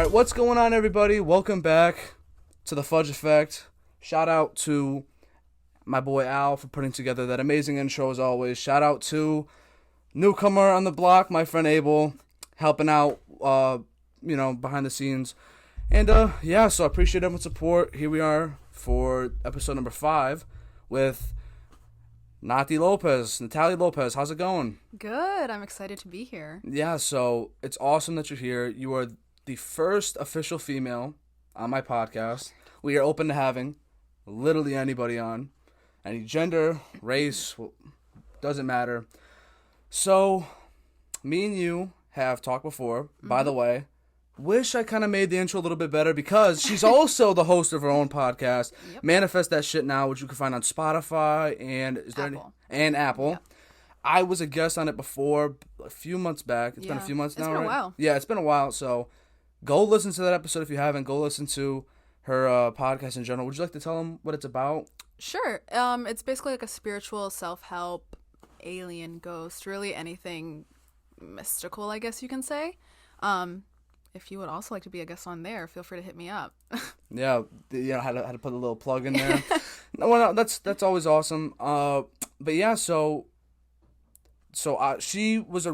Alright, what's going on, everybody? Welcome back to the Fudge Effect. Shout out to my boy Al for putting together that amazing intro as always. Shout out to newcomer on the block, my friend Abel, helping out, behind the scenes. And, so I appreciate everyone's support. Here we are for episode number 5 with Natalia Lopez. How's it going? Good. I'm excited to be here. Yeah, so it's awesome that you're here. You are the first official female on my podcast. We are open to having literally anybody on. Any gender, race, doesn't matter. So, me and you have talked before. Mm-hmm. By the way, wish I kind of made the intro a little bit better because she's also the host of her own podcast, yep. Manifest That Shit Now, which you can find on Spotify and Apple. Yep. I was a guest on it before, a few months back. It's been a few months now, right? It's been a while. Yeah, it's been a while. So go listen to that episode if you haven't. Go listen to her podcast in general. Would you like to tell them what it's about? Sure. It's basically like a spiritual self-help, alien, ghost, really anything mystical, I guess you can say. If you would also like to be a guest on there, feel free to hit me up. Yeah, had to put a little plug in there. No, that's always awesome. But yeah, so she was a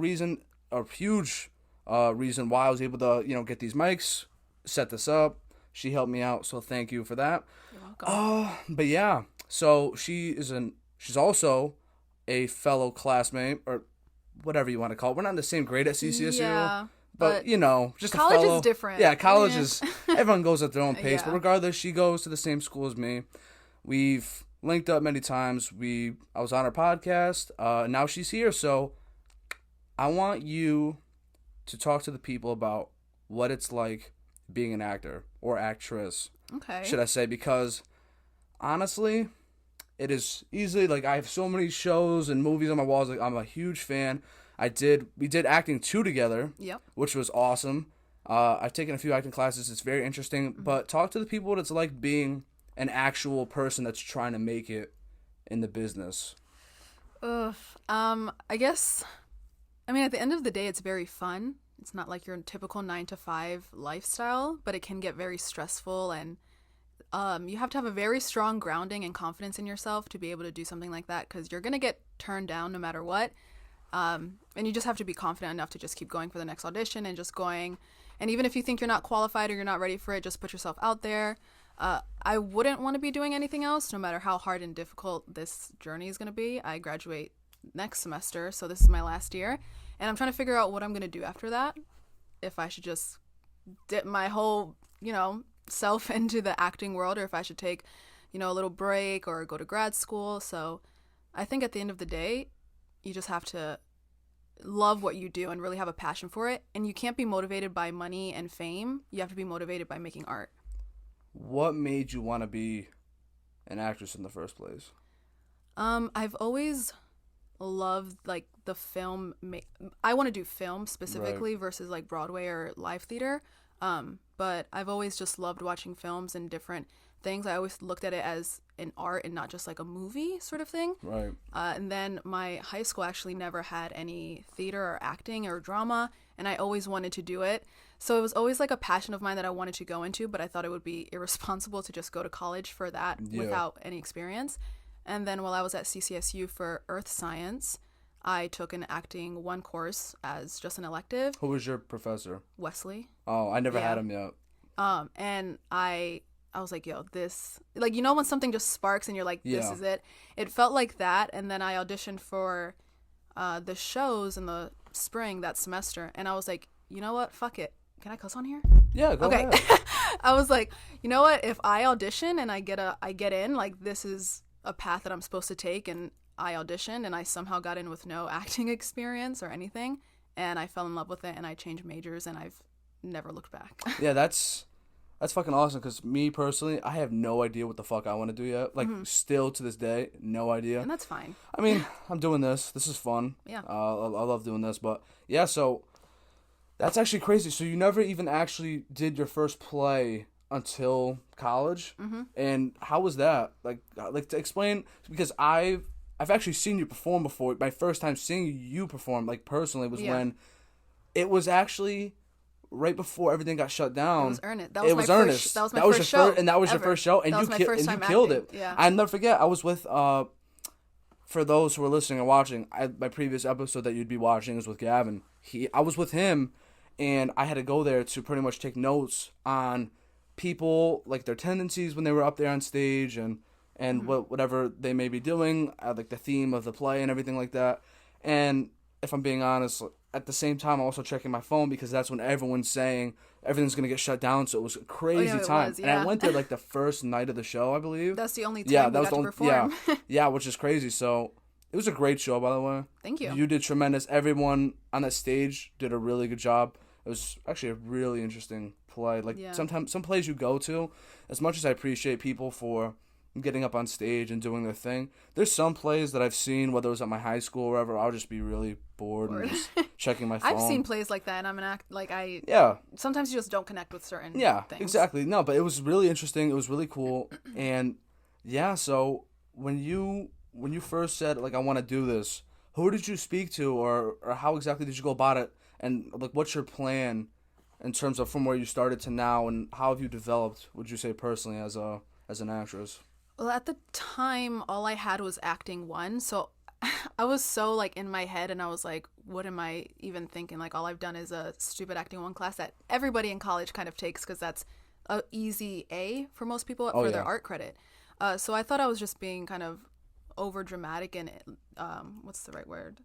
huge reason why I was able to get these mics, set this up. She helped me out, so thank you for that. You're welcome. But yeah, so she's also a fellow classmate or whatever you want to call it. We're not in the same grade at CCSU. Yeah. But, just college a fellow. Is different. Yeah, college is, everyone goes at their own pace. Yeah. But regardless, she goes to the same school as me. We've linked up many times. I was on her podcast. And now she's here. So I want you to talk to the people about what it's like being an actor or actress. Okay. Should I say? Because honestly, it is easily, I have so many shows and movies on my walls. I'm a huge fan. We did acting 2 together, yep, which was awesome. I've taken a few acting classes. It's very interesting. Mm-hmm. But talk to the people what it's like being an actual person that's trying to make it in the business. I guess, at the end of the day, it's very fun. It's not like your typical 9-to-5 lifestyle, but it can get very stressful, and you have to have a very strong grounding and confidence in yourself to be able to do something like that, because you're going to get turned down no matter what. And you just have to be confident enough to just keep going for the next audition and just going. And even if you think you're not qualified or you're not ready for it, just put yourself out there. I wouldn't want to be doing anything else, no matter how hard and difficult this journey is going to be. I graduate next semester, so this is my last year. And I'm trying to figure out what I'm going to do after that. If I should just dip my whole, self into the acting world, or if I should take, a little break or go to grad school. So I think at the end of the day, you just have to love what you do and really have a passion for it. And you can't be motivated by money and fame. You have to be motivated by making art. What made you want to be an actress in the first place? I've always loved, the film. I want to do film specifically, right, versus, Broadway or live theater. But I've always just loved watching films and different things. I always looked at it as an art and not just a movie sort of thing. Right. And then my high school actually never had any theater or acting or drama, and I always wanted to do it. So it was always a passion of mine that I wanted to go into, but I thought it would be irresponsible to just go to college for that without any experience. And then while I was at CCSU for Earth Science, I took an acting 1 course as just an elective. Who was your professor? Wesley. Oh, I never had him yet. And I was like, yo, this, when something just sparks and you're like, this is it. It felt like that. And then I auditioned for the shows in the spring that semester. And I was like, you know what? Fuck it. Can I cuss on here? Yeah, go ahead. I was like, you know what? If I audition and I get in, this is a path that I'm supposed to take. And I auditioned and I somehow got in with no acting experience or anything. And I fell in love with it and I changed majors and I've never looked back. Yeah, that's fucking awesome, because me personally, I have no idea what the fuck I want to do yet. Still to this day, no idea. And that's fine. I'm doing this. This is fun. Yeah. I love doing this. But yeah, so that's actually crazy. So you never even actually did your first play until college? Mm-hmm. And how was that? To explain, because I've actually seen you perform before. My first time seeing you perform, personally, was when it was actually right before everything got shut down. It was Ernest. That was my first. That was my first show. And that was ever. your first show, and that was my first time killed acting. it. Yeah. I never forget. I was with for those who are listening and watching, my previous episode that you'd be watching is with Gavin. I was with him, and I had to go there to pretty much take notes on people, like their tendencies when they were up there on stage, and whatever they may be doing, like the theme of the play and everything like that. And if I'm being honest, at the same time, I'm also checking my phone because that's when everyone's saying everything's going to get shut down. So it was a crazy time. Was, yeah. And I went there like the first night of the show, I believe. That's the only time you got to perform. Yeah, which is crazy. So it was a great show, by the way. Thank you. You did tremendous. Everyone on that stage did a really good job. It was actually a really interesting play. Like sometimes some plays you go to, as much as I appreciate people for getting up on stage and doing their thing, there's some plays that I've seen, whether it was at my high school or wherever, I'll just be really bored. And just checking my phone. I've seen plays like that, and I'm an act sometimes you just don't connect with certain things. Exactly. No, but it was really interesting. It was really cool. And so when you first said, like, I want to do this, who did you speak to, or how exactly did you go about it? And, like, what's your plan in terms of from where you started to now, and how have you developed, would you say, personally as an actress? Well, at the time, all I had was acting 1, so I was so, like, in my head, and I was like, what am I even thinking? Like, all I've done is a stupid acting 1 class that everybody in college kind of takes because that's a easy A for most people for their art credit. So I thought I was just being kind of overdramatic and, what's the right word?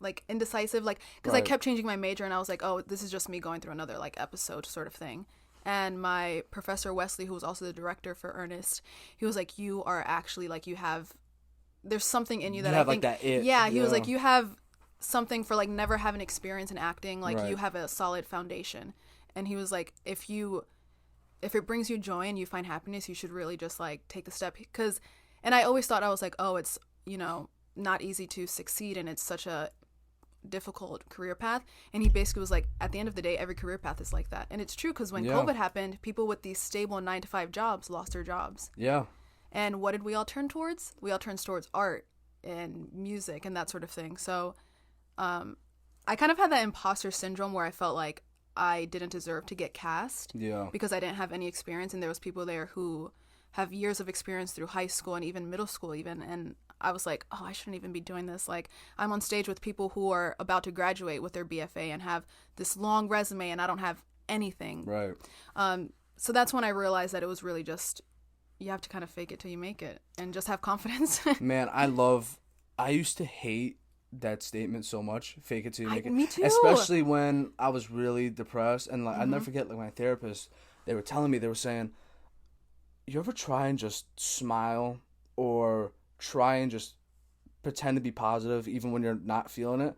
Like, indecisive, like, because I kept changing my major, and I was like, oh, this is just me going through another, like, episode sort of thing. And my professor, Wesley, who was also the director for Ernest, he was like, you are actually, like, there's something in you that I think. Like that it. Yeah, he was like, you have something for, like, never having experience in acting. Like, you have a solid foundation. And he was like, if it brings you joy and you find happiness, you should really just, like, take the step. And I always thought, I was like, oh, it's, not easy to succeed, and it's such a difficult career path. And he basically was like, at the end of the day, every career path is like that. And it's true, because when COVID happened, people with these stable 9-to-5 jobs lost their jobs. Yeah. And what did we all turn towards? We all turned towards art and music and that sort of thing. So I kind of had that imposter syndrome where I felt like I didn't deserve to get cast because I didn't have any experience, and there was people there who have years of experience through high school and even middle school even. And I was like, oh, I shouldn't even be doing this. Like, I'm on stage with people who are about to graduate with their BFA and have this long resume, and I don't have anything. Right. So that's when I realized that it was really just, you have to kind of fake it till you make it and just have confidence. Man, I used to hate that statement so much, fake it till you make it. Me too. Especially when I was really depressed, and like I'll never forget, like, my therapist, they were telling me, they were saying, you ever try and just smile or try and just pretend to be positive even when you're not feeling it?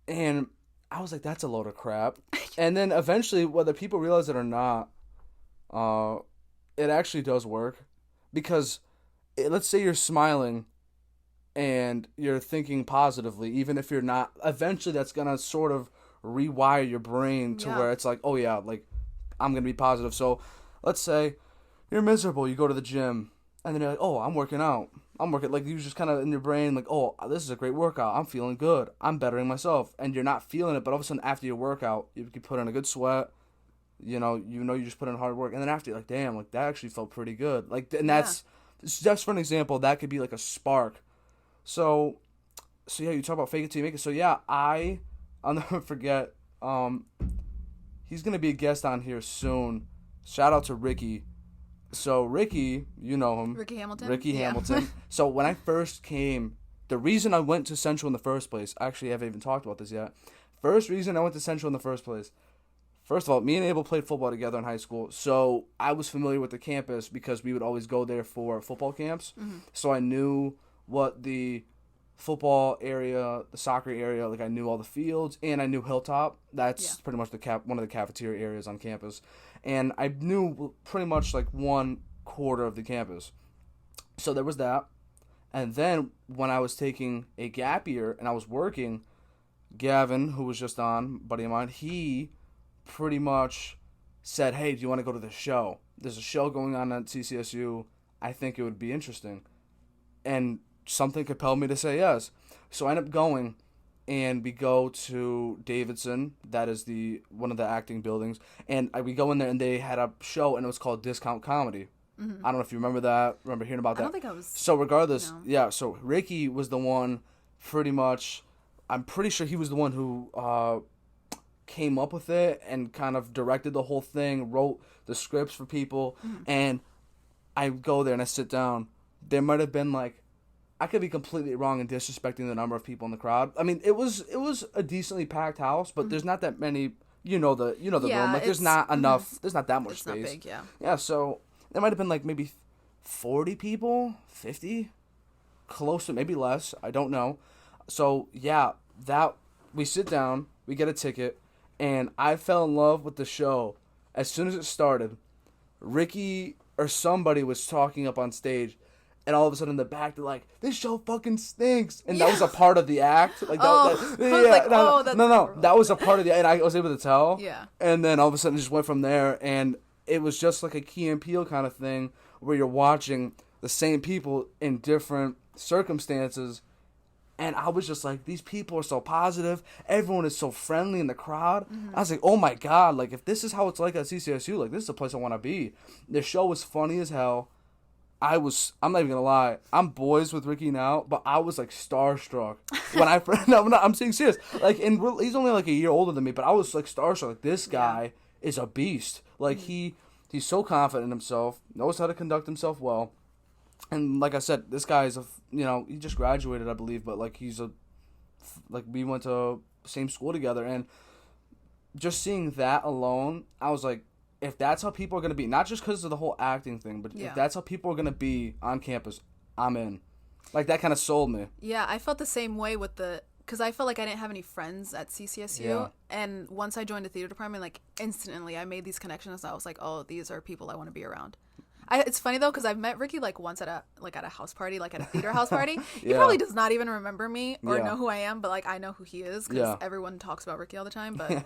And I was like, that's a load of crap. And then eventually, whether people realize it or not, it actually does work. Because let's say you're smiling and you're thinking positively, even if you're not, eventually that's going to sort of rewire your brain to where it's like, oh yeah, like, I'm going to be positive. So let's say you're miserable, you go to the gym, and then you're like, oh, I'm working out. Like, you just kind of in your brain, like, oh, this is a great workout. I'm feeling good. I'm bettering myself. And you're not feeling it, but all of a sudden after your workout, you put in a good sweat. You just put in hard work. And then after, you're like, damn, like, that actually felt pretty good. Like, and that's, just for an example, that could be like a spark. So yeah, you talk about fake it till you make it. So yeah, I'll never forget, he's going to be a guest on here soon. Shout out to Ricky. So Ricky, you know him. Ricky Hamilton? Ricky Hamilton. So when I first came, the reason I went to Central in the first place, actually I haven't even talked about this yet. First reason I went to Central in the first place, first of all, me and Abel played football together in high school. So I was familiar with the campus because we would always go there for football camps. Mm-hmm. So I knew what the football area, the soccer area, like I knew all the fields, and I knew Hilltop. That's pretty much one of the cafeteria areas on campus. And I knew pretty much like 1/4 of the campus. So there was that. And then when I was taking a gap year and I was working, Gavin, who was just on, buddy of mine, he pretty much said, hey, do you want to go to the show? There's a show going on at CCSU. I think it would be interesting. And something compelled me to say yes. So I ended up going, and we go to Davidson. That is one of the acting buildings. And we go in there, and they had a show, and it was called Discount Comedy. I don't know if you remember that. Remember hearing about that? I don't think I was. So regardless, No. yeah. So Ricky was the one, pretty much. I'm pretty sure he was the one who came up with it and kind of directed the whole thing, wrote the scripts for people, and I go there and I sit down. There might have been like, I could be completely wrong in disrespecting the number of people in the crowd. I mean, it was a decently packed house, but there's not that many. You know the room. Like there's not enough. There's not that much space. It's not big, yeah. Yeah, so there might have been like maybe 40 people, 50, close to maybe less. I don't know. So yeah, that we sit down, we get a ticket, and I fell in love with the show as soon as it started. Ricky or somebody was talking up on stage, and all of a sudden in the back they're like, "This show fucking stinks," and that was a part of the act. Like that was a part of the, and I was able to tell. Yeah. And then all of a sudden it just went from there, and it was just like a Key and Peele kind of thing where you're watching the same people in different circumstances. And I was just like, these people are so positive. Everyone is so friendly in the crowd. I was like, oh my God, like if this is how it's like at CCSU, like this is the place I want to be. The show was funny as hell. I'm not even gonna lie, I'm boys with Ricky now, but I was like starstruck when I'm being serious. Like, and he's only like a year older than me, but I was like starstruck. Like, this guy is a beast. Like he's so confident in himself, knows how to conduct himself well. And like I said, this guy is he just graduated, I believe, but like we went to same school together, and just seeing that alone, I was like, if that's how people are going to be, not just because of the whole acting thing, but if that's how people are going to be on campus, I'm in. Like, that kind of sold me. Yeah, I felt the same way because I felt like I didn't have any friends at CCSU, and once I joined the theater department, like, instantly I made these connections. I was like, oh, these are people I want to be around. It's funny though, because I've met Ricky like once at a house party, like at a theater house party. He probably does not even remember me or know who I am, but like I know who he is because everyone talks about Ricky all the time. But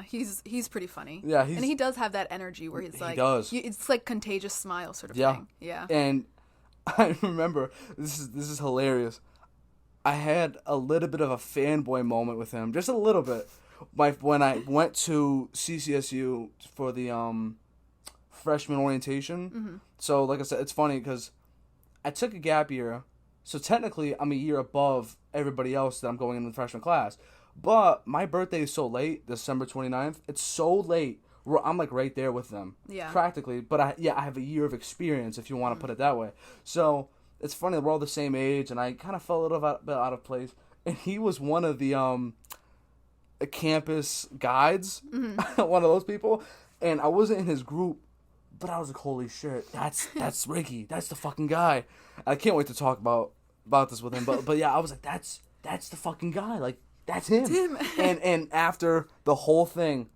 he's pretty funny. Yeah, and he does have that energy where he's like, it's like contagious smile sort of thing. Yeah. And I remember this is hilarious. I had a little bit of a fanboy moment with him, just a little bit, when I went to CCSU for the freshman orientation. So like I said, it's funny because I took a gap year, so technically I'm a year above everybody else that I'm going in the freshman class, but my birthday is so late, December 29th. It's so late where I'm like right there with them, practically, but I have a year of experience, if you want to put it that way. So it's funny that we're all the same age, and I kind of felt a little bit out of place, and he was one of the campus guides, one of those people, and I wasn't in his group. But I was like, holy shit, that's Ricky. That's the fucking guy. I can't wait to talk about this with him. But yeah, I was like, that's the fucking guy. Like, that's him. It's him. And after the whole thing,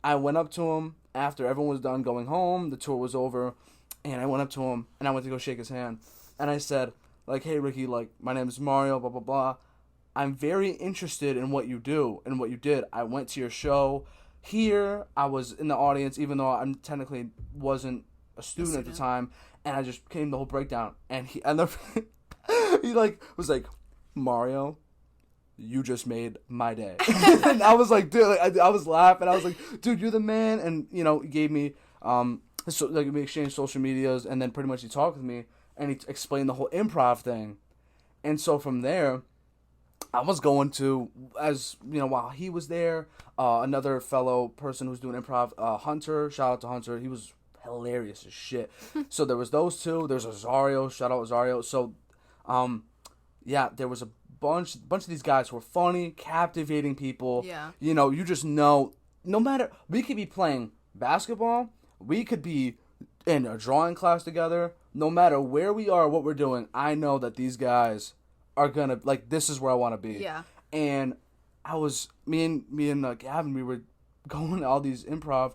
I went up to him after everyone was done going home, the tour was over, and I went up to him, and I went to go shake his hand. And I said, like, hey, Ricky, like, my name is Mario, blah, blah, blah. I'm very interested in what you do and what you did. I went to your show. Here, I was in the audience, even though I technically wasn't a student at the time, and I just came the whole breakdown, and he like was like, Mario, you just made my day. And I was like, dude, like, I was laughing. I was like, dude, you're the man, and he gave me so like we exchanged social medias, and then pretty much he talked with me, and he explained the whole improv thing, and so from there, I was going to, while he was there, another fellow person who was doing improv, Hunter, shout out to Hunter, he was hilarious as shit. So there was those two, there's Azario, shout out Azario. So, there was a bunch of these guys who were funny, captivating people. Yeah. You just know, no matter, we could be playing basketball, we could be in a drawing class together, no matter where we are, what we're doing, I know that these guys are gonna, like, this is where I want to be. Yeah. And I was, me and Gavin, we were going to all these improv,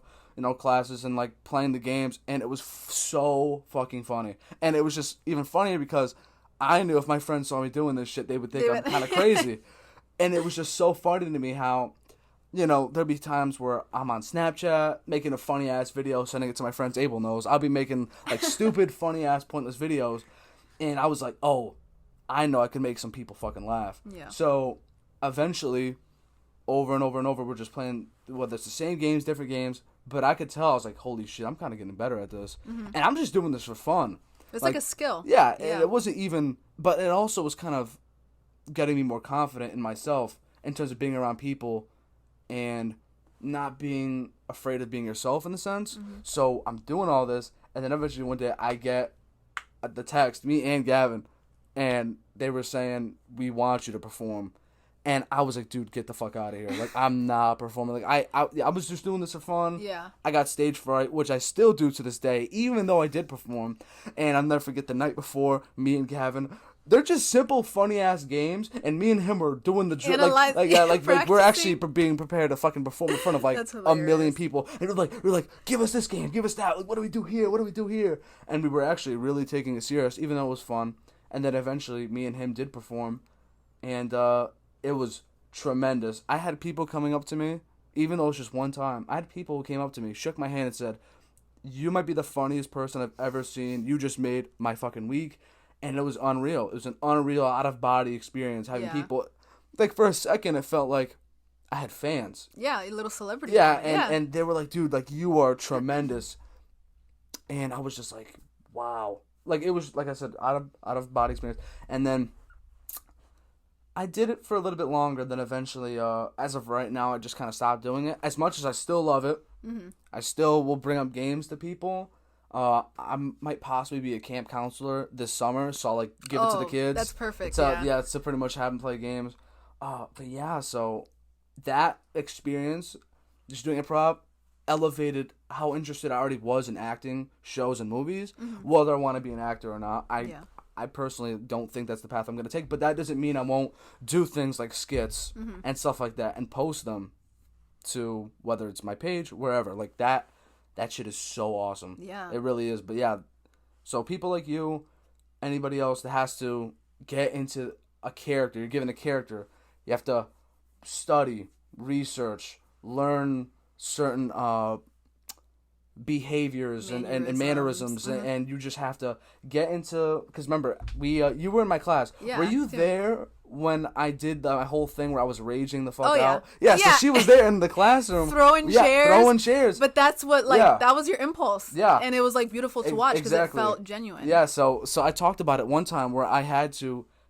classes and, like, playing the games, and it was so fucking funny. And it was just even funnier because I knew if my friends saw me doing this shit, they would think I'm kind of crazy. And it was just so funny to me how, there'd be times where I'm on Snapchat making a funny-ass video, sending it to my friends. Abel knows. I'll be making, like, stupid, funny-ass, pointless videos. And I was like, oh, I know I can make some people fucking laugh. Yeah. So eventually, over and over and over, we're just playing, whether it's the same games, different games, but I could tell, I was like, holy shit, I'm kind of getting better at this. And I'm just doing this for fun. It's like a skill. Yeah, it wasn't even, but it also was kind of getting me more confident in myself in terms of being around people and not being afraid of being yourself in a sense. So I'm doing all this, and then eventually one day I get the text, me and Gavin, and they were saying, we want you to perform. And I was like, dude, get the fuck out of here. Like, I'm not performing. Like, I was just doing this for fun. Yeah. I got stage fright, which I still do to this day, even though I did perform. And I'll never forget the night before, me and Gavin, they're just simple, funny-ass games, and me and him were doing the drill. Like we're actually being prepared to fucking perform in front of, like, a million people. And we're like, give us this game, give us that. Like, what do we do here? What do we do here? And we were actually really taking it serious, even though it was fun. And then eventually, me and him did perform. And, it was tremendous. I had people coming up to me, even though it was just one time. I had people who came up to me, shook my hand, and said, you might be the funniest person I've ever seen. You just made my fucking week. And it was unreal. It was an unreal, out-of-body experience. Having people, like, for a second, it felt like I had fans. Yeah, a little celebrity. Yeah, and they were like, dude, like, you are tremendous. And I was just like, wow. Like, it was, like I said, out-of-body experience. And then I did it for a little bit longer, then eventually, as of right now, I just kind of stopped doing it. As much as I still love it, I still will bring up games to people. I might possibly be a camp counselor this summer, so I'll, like, give it to the kids. That's perfect, it's to pretty much have them play games. But yeah, so that experience, just doing improv, elevated how interested I already was in acting, shows, and movies, whether I want to be an actor or not. I personally don't think that's the path I'm going to take, but that doesn't mean I won't do things like skits and stuff like that and post them to, whether it's my page, wherever. Like, that shit is so awesome. Yeah. It really is. But yeah, so people like you, anybody else that has to get into a character, you're given a character, you have to study, research, learn certain behaviors and mannerisms, and you just have to get into, because remember, you were in my class. Were you there when I did my whole thing where I was raging the fuck out? Yeah, so she was there in the classroom throwing chairs. But that's what, like, that was your impulse. Yeah. And it was, like, beautiful to watch because it felt genuine. Yeah, so I talked about it one time where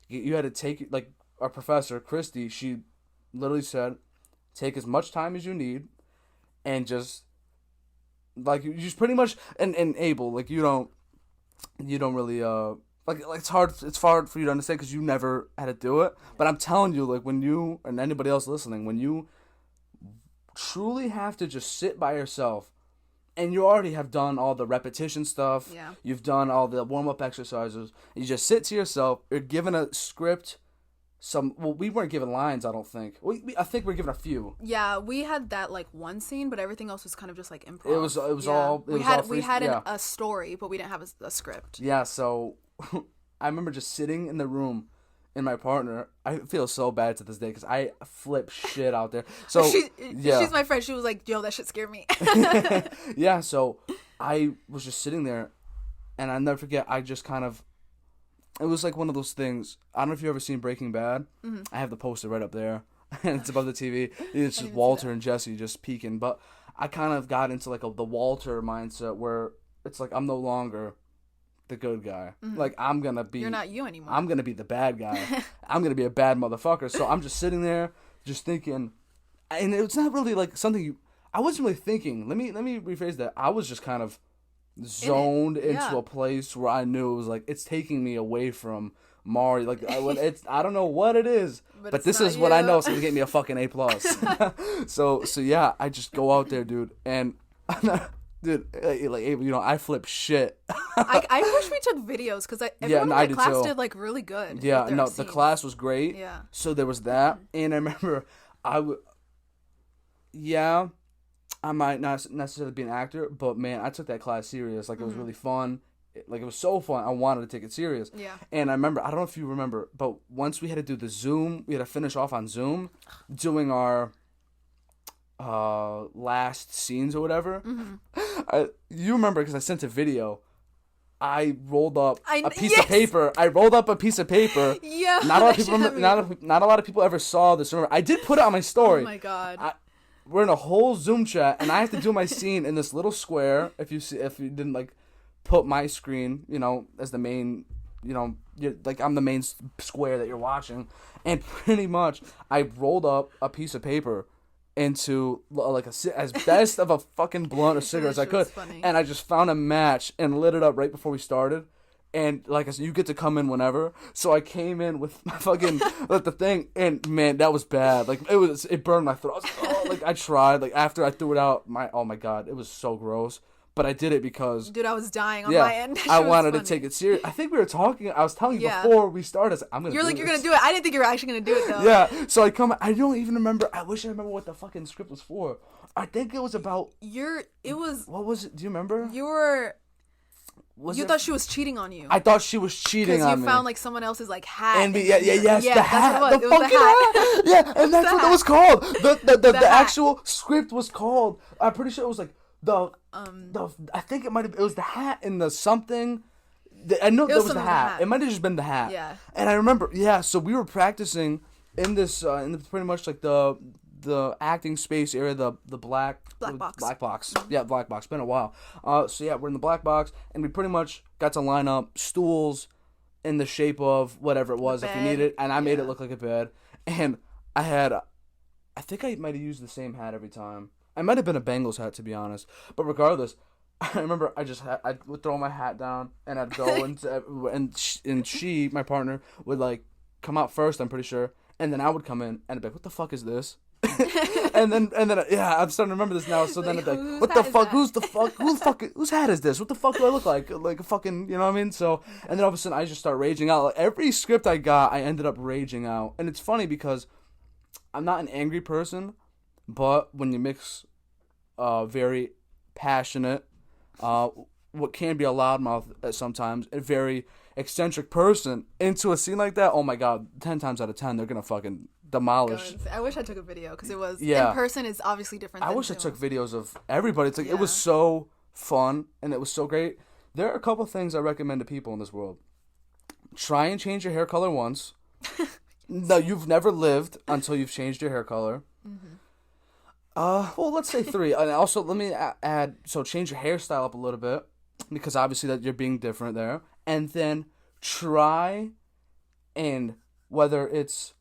you had to take, like, our professor, Christy, she literally said, take as much time as you need and just, like, you just pretty much, and able, like, you don't really, like it's hard for you to understand because you never had to do it. But I'm telling you, like, when you, and anybody else listening, when you truly have to just sit by yourself, and you already have done all the repetition stuff, you've done all the warm-up exercises, you just sit to yourself, you're given a script, we weren't given lines, I don't think. I think we were given a few. Yeah, we had that, like, one scene, but everything else was kind of just, like, improv. It was all we had a story, but we didn't have a script. Yeah, so I remember just sitting in the room and my partner, I feel so bad to this day because I flip shit out there. So she's my friend. She was like, yo, that shit scared me. Yeah, so I was just sitting there, and I'll never forget, I just kind of, it was like one of those things. I don't know if you've ever seen Breaking Bad. I have the poster right up there, and it's above the TV. It's just Walter and Jesse just peeking. But I kind of got into, like, the Walter mindset where it's like, I'm no longer the good guy. Like, I'm going to be... You're not you anymore. I'm going to be the bad guy. I'm going to be a bad motherfucker. So I'm just sitting there just thinking... And it's not really, like, something I wasn't really thinking. Let me rephrase that. I was just kind of zoned into a place where I knew it was, like, it's taking me away from Mari. Like, I don't know what it is, but this is what I know. It's going to get me a fucking A+. So yeah, I just go out there, dude, and... Dude, like, you know, I flip shit. I wish we took videos because everyone in my class did, like, really good. Yeah, no, the class was great. Yeah. So there was that, and I remember I might not necessarily be an actor, but man, I took that class serious. Like, it was really fun. Like, it was so fun. I wanted to take it serious. Yeah. And I remember, I don't know if you remember, but once we had to do the Zoom, we had to finish off on Zoom, doing our last scenes or whatever. You remember because I sent a video I rolled up a piece yes! of paper. I rolled up a piece of paper. Yeah. Not a lot of people. Not a lot of people ever saw this. Remember, I did put it on my story. Oh my god. We're in a whole Zoom chat, and I have to do my scene in this little square. If you didn't like put my screen, as the main, you're like I'm the main square that you're watching, and pretty much I rolled up a piece of paper into like as best of a fucking blunt or cigarette as I could, and I just found a match and lit it up right before we started. And like I said, you get to come in whenever. So I came in with my fucking with the thing, and man, that was bad. Like it burned my throat. I was like, oh, like I tried. Like after I threw it out, oh my god, it was so gross. But I did it because dude, I was dying on my end. I wanted to take it serious. I think we were talking. I was telling you before we started. I was like, I'm gonna. You're gonna do it. I didn't think you were actually gonna do it though. Yeah. So I come. I don't even remember. I wish I remember what the fucking script was for. I think it was about. What was it? Do you remember? You thought she was cheating on you. I thought she was cheating on me. Because you found like someone else's like hat. And yes, the hat. That's what it was. The fucking hat. Yeah, and that's what it was called. The actual script was called. I'm pretty sure it was like the I think it might have. It was the hat and the something. I know there was the hat. It might have just been the hat. Yeah. And I remember. Yeah. So we were practicing in this pretty much like the acting space area, the black box. Yeah, black box. Been a while. So yeah, we're in the black box, and we pretty much got to line up stools in the shape of whatever it was if we needed, and I made it look like a bed. And I think I might have used the same hat every time. I might have been a Bengals hat, to be honest. But regardless, I remember I would throw my hat down, and I'd go and she, my partner, would like come out first. I'm pretty sure, and then I would come in and I'd be like, "What the fuck is this?" and then yeah, I'm starting to remember this now. So then it's like, what the fuck? Whose hat is this? What the fuck do I look like? Like a fucking, you know what I mean? So, and then all of a sudden I just start raging out. Like, every script I got, I ended up raging out. And it's funny because I'm not an angry person, but when you mix very passionate, what can be a loudmouth at sometimes, a very eccentric person into a scene like that, oh my god, 10 times out of 10 they're gonna fucking demolish. I wish I took a video because it was in person is obviously different. I wish I took videos of everybody. It's like it was so fun and it was so great. There are a couple things I recommend to people in this world. Try and change your hair color once. No, you've never lived until you've changed your hair color. Mm-hmm. Well, let's say 3. And also, let me add. So change your hairstyle up a little bit because obviously that you're being different there. And then try, and whether it's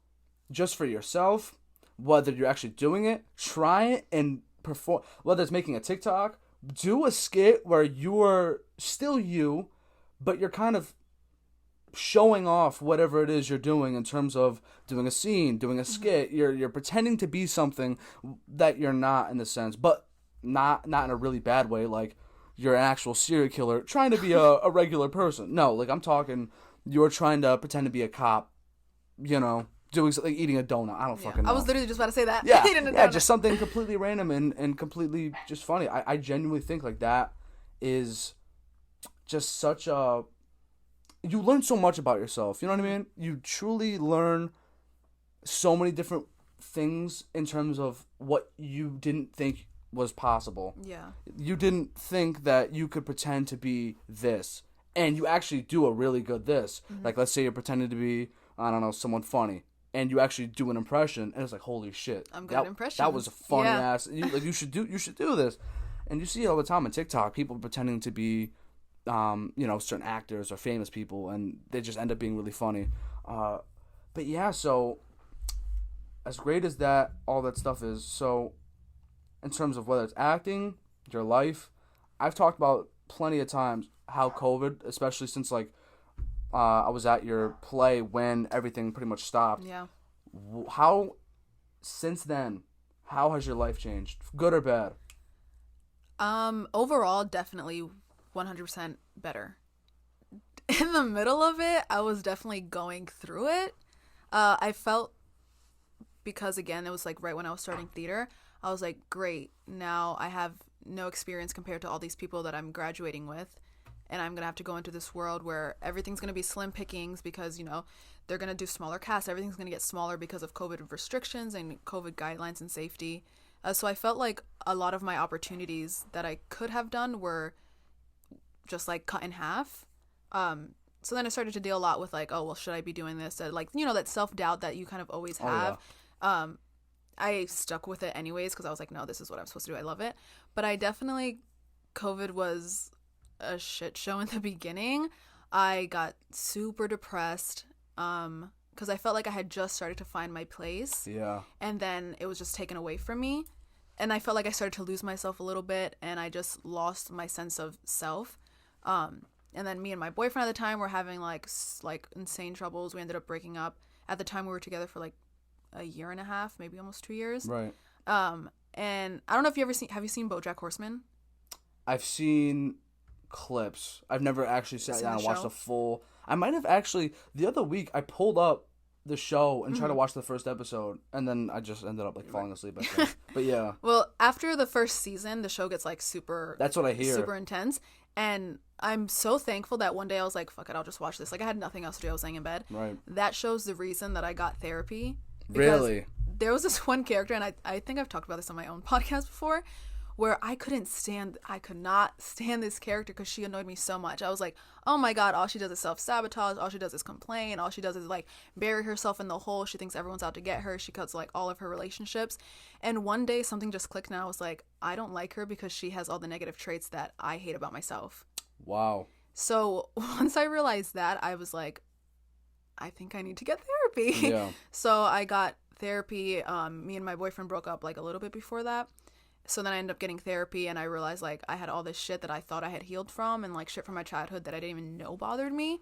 just for yourself, whether you're actually doing it, try it and perform. Whether it's making a TikTok, do a skit where you're still you, but you're kind of showing off whatever it is you're doing in terms of doing a scene, doing a skit. You're pretending to be something that you're not in a sense, but not in a really bad way, like you're an actual serial killer trying to be a regular person. No, like I'm talking, you're trying to pretend to be a cop, doing something, eating a donut. I don't fucking know. I was literally just about to say that. Yeah, just something completely random and completely just funny. I genuinely think like that is just such a... You learn so much about yourself. You know what I mean? You truly learn so many different things in terms of what you didn't think was possible. Yeah. You didn't think that you could pretend to be this. And you actually do a really good this. Mm-hmm. Like, let's say you're pretending to be, I don't know, someone funny. And you actually do an impression. And it's like, holy shit. I'm good at impressions. That was a funny ass. You should do this. And you see it all the time on TikTok. People pretending to be, certain actors or famous people. And they just end up being really funny. But yeah, so as great as that, all that stuff is. So in terms of whether it's acting, your life, I've talked about plenty of times how COVID, especially since I was at your play when everything pretty much stopped. Yeah. Since then, how has your life changed? Good or bad? Overall, definitely 100% better. In the middle of it, I was definitely going through it. I felt, because again, it was like right when I was starting theater, I was like, great, now I have no experience compared to all these people that I'm graduating with. And I'm going to have to go into this world where everything's going to be slim pickings because, they're going to do smaller casts. Everything's going to get smaller because of COVID restrictions and COVID guidelines and safety. So I felt like a lot of my opportunities that I could have done were just like cut in half. So then I started to deal a lot with like, oh, well, should I be doing this? Like, you know, that self-doubt that you kind of always have. Oh, yeah. I stuck with it anyways because I was like, no, this is what I'm supposed to do. I love it. But I definitely, COVID was a shit show in the beginning. I got super depressed because I felt like I had just started to find my place. Yeah. And then it was just taken away from me. And I felt like I started to lose myself a little bit, and I just lost my sense of self. And then me and my boyfriend at the time were having like insane troubles. We ended up breaking up. At the time, we were together for like a year and a half, maybe almost 2 years. Right. And I don't know if have you seen BoJack Horseman? I've seen clips. I've never actually sat down and watched the full. I might have actually the other week. I pulled up the show and tried to watch the first episode, and then I just ended up like falling asleep. But yeah. Well, after the first season, the show gets like super. That's what I hear. Super intense, and I'm so thankful that one day I was like, "Fuck it, I'll just watch this." Like I had nothing else to do. I was laying in bed. Right. That shows the reason that I got therapy. Really. There was this one character, and I think I've talked about this on my own podcast before, where I could not stand this character because she annoyed me so much. I was like, oh my God, all she does is self-sabotage, all she does is complain, all she does is like bury herself in the hole, she thinks everyone's out to get her, she cuts like all of her relationships. And one day something just clicked and I was like, I don't like her because she has all the negative traits that I hate about myself. Wow. So once I realized that, I was like, I think I need to get therapy. Yeah. So I got therapy. Me and my boyfriend broke up like a little bit before that. So then I ended up getting therapy, and I realized like I had all this shit that I thought I had healed from, and like shit from my childhood that I didn't even know bothered me,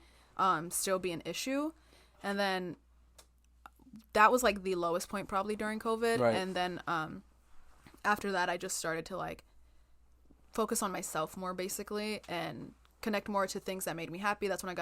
still be an issue. And then that was like the lowest point probably during COVID. Right. And then after that, I just started to like focus on myself more basically and connect more to things that made me happy. That's when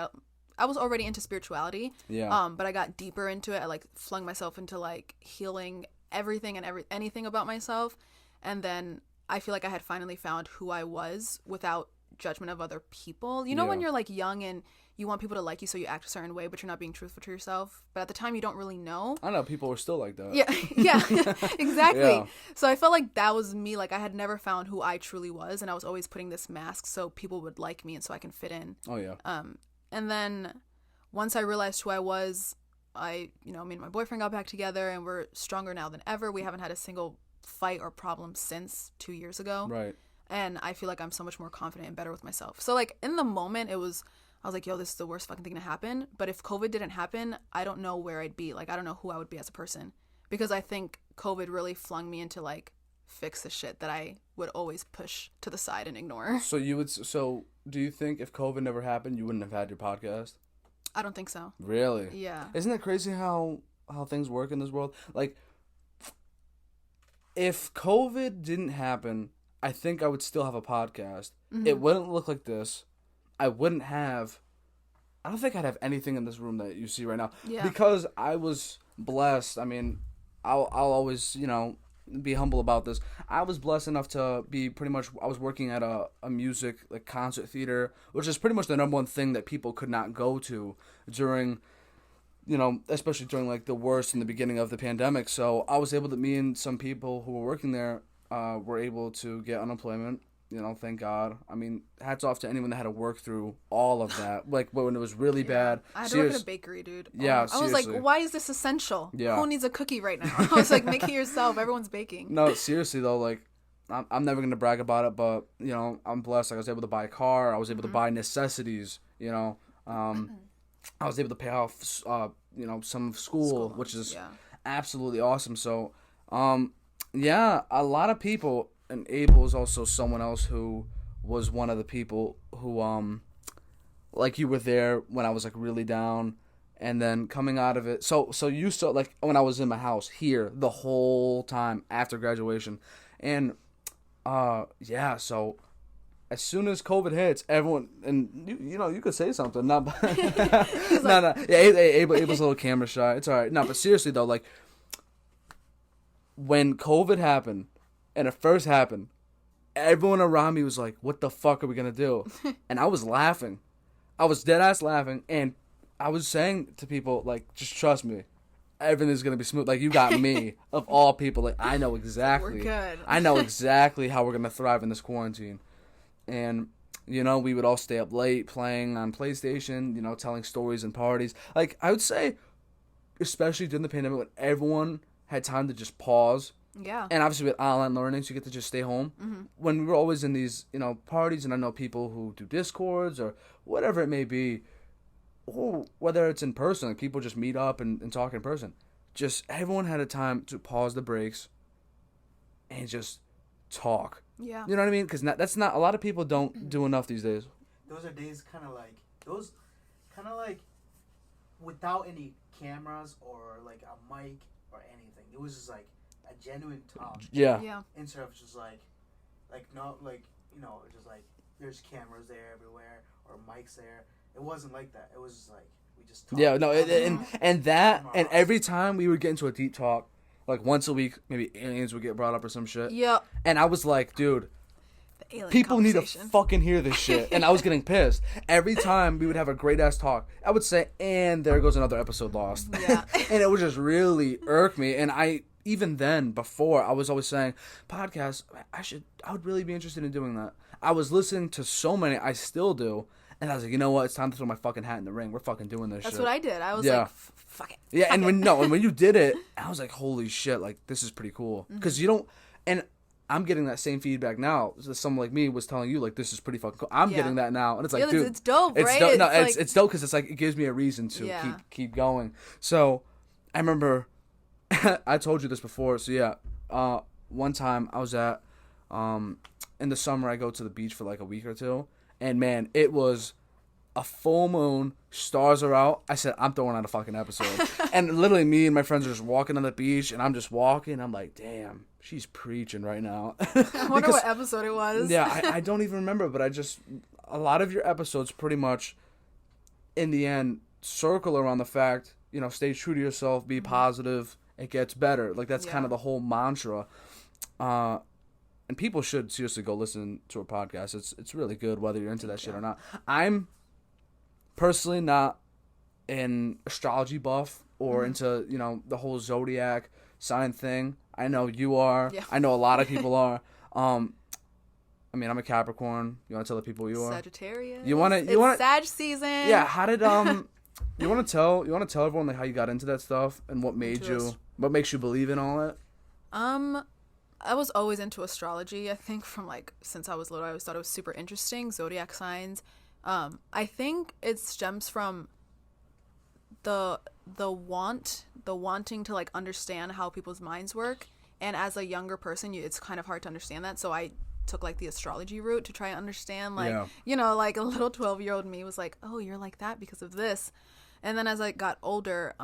I was already into spirituality. Yeah. But I got deeper into it. I like flung myself into like healing everything and anything about myself. And then I feel like I had finally found who I was without judgment of other people. You know, when you're like young and you want people to like you, so you act a certain way, but you're not being truthful to yourself. But at the time, you don't really know. I know people are still like that. Yeah, yeah, exactly. Yeah. So I felt like that was me. Like I had never found who I truly was, and I was always putting this mask so people would like me and so I can fit in. Oh yeah. And then once I realized who I was, me and my boyfriend got back together, and we're stronger now than ever. We haven't had a single fight or problem since 2 years ago. Right. And I feel like I'm so much more confident and better with myself. So like in the moment I was like, yo, this is the worst fucking thing to happen. But if COVID didn't happen, I don't know where I'd be. Like I don't know who I would be as a person, because I think COVID really flung me into like fix the shit that I would always push to the side and ignore. So do you think if COVID never happened, you wouldn't have had your podcast? I don't think so. Really? Yeah. Isn't it crazy how things work in this world? Like, if COVID didn't happen, I think I would still have a podcast. Mm-hmm. It wouldn't look like this. I don't think I'd have anything in this room that you see right now. Yeah. Because I was blessed. I mean, I'll always, be humble about this. I was blessed enough to be I was working at a music, like, concert theater, which is pretty much the number one thing that people could not go to during, especially during, like, the worst in the beginning of the pandemic. So I was able to, me and some people who were working there were able to get unemployment. Thank God. I mean, hats off to anyone that had to work through all of that. Like, when it was really bad. I had to work at a bakery, dude. Yeah, I was like, why is this essential? Yeah. Who needs a cookie right now? I was like, make it yourself. Everyone's baking. No, seriously, though, like, I'm never going to brag about it, but, I'm blessed. Like, I was able to buy a car. I was able to buy necessities, I was able to pay off, some school, which is absolutely awesome. So, a lot of people... And Abel is also someone else who was one of the people who, like, you were there when I was, like, really down, and then coming out of it. So you saw, like, when I was in my house here the whole time after graduation. And, so as soon as COVID hits, everyone, and, you could say something. No. Yeah, Abel's a little camera shy. It's all right. No, but seriously, though, like, when COVID happened, and it first happened, everyone around me was like, what the fuck are we going to do? And I was laughing. I was dead ass laughing. And I was saying to people, like, just trust me. Everything's going to be smooth. Like, you got me, of all people. Like, I know exactly. We're good. I know exactly how we're going to thrive in this quarantine. And, You know, we would all stay up late playing on PlayStation, you know, telling stories and parties. Like, I would say, especially during the pandemic when everyone had time to just pause. Yeah. And obviously with online learning, so you get to just stay home. Mm-hmm. When we were always in these, you know, parties, and I know people who do Discords or whatever it may be, or whether it's in person, like people just meet up and talk in person. Just everyone had a time to pause the breaks and just talk. Yeah. You know what I mean? Because that's not, a lot of people don't do enough these days. Those are days kind of like without any cameras or like a mic or anything. It was just like a genuine talk. Yeah. Yeah. Instead of just like not like, you know, just like there's cameras there everywhere or mics there. It wasn't like that. It was just like we just talked. Yeah, no, and every time we would get into a deep talk, like once a week, maybe aliens would get brought up or some shit. Yep. And I was like, dude, The alien people need to conversation. fucking hear this shit. And I was getting pissed. Every time we would have a great ass talk, I would say, and there goes another episode lost. Yeah. And it would just really irk me. And even then, before, I was always saying, podcasts, I would really be interested in doing that. I was listening to so many, I still do. And I was like, you know what? It's time to throw my fucking hat in the ring. We're fucking doing this shit. That's what I did. I was Yeah. like, fuck it. Yeah, Fuck and it. when you did it, I was like, holy shit, like, this is pretty cool. Because you don't, and I'm getting that same feedback now. So someone like me was telling you, like, this is pretty fucking cool. I'm Yeah. getting that now. And it's like, Yeah, dude. it's dope, right? Dope. No, It's like- it's dope because it's like, it gives me a reason to Yeah. keep going. So, I remember, I told you this before. So, yeah, one time I was at, in the summer, I go to the beach for like a week or two. And, man, it was a full moon, stars are out. I said, I'm throwing out a fucking episode. And literally me and my friends are just walking on the beach, and I'm just walking. I'm like, damn, she's preaching right now. I wonder what episode it was. Yeah, I don't even remember, but a lot of your episodes pretty much, in the end, circle around the fact, you know, stay true to yourself, be positive, it gets better. Like, that's kind of the whole mantra. And people should seriously go listen to a podcast. It's really good, whether you're into that shit or not. I'm personally not an astrology buff or into, you know, the whole zodiac sign thing. I know you are. Yeah. I know a lot of people are. I mean, I'm a Capricorn. You want to tell the people you are? Sagittarius. You want to? It's Sag season. Yeah. How did you want to tell everyone like how you got into that stuff and what what makes you believe in all that? I was always into astrology. I think from like since I was little, I always thought it was super interesting. Zodiac signs. I think it stems from the wanting to like understand how people's minds work, and as a younger person, it's kind of hard to understand that. So I took like the astrology route to try and understand, like, you know, like a little 12-year-old me was like, oh, you're like that because of this. And then as I got older,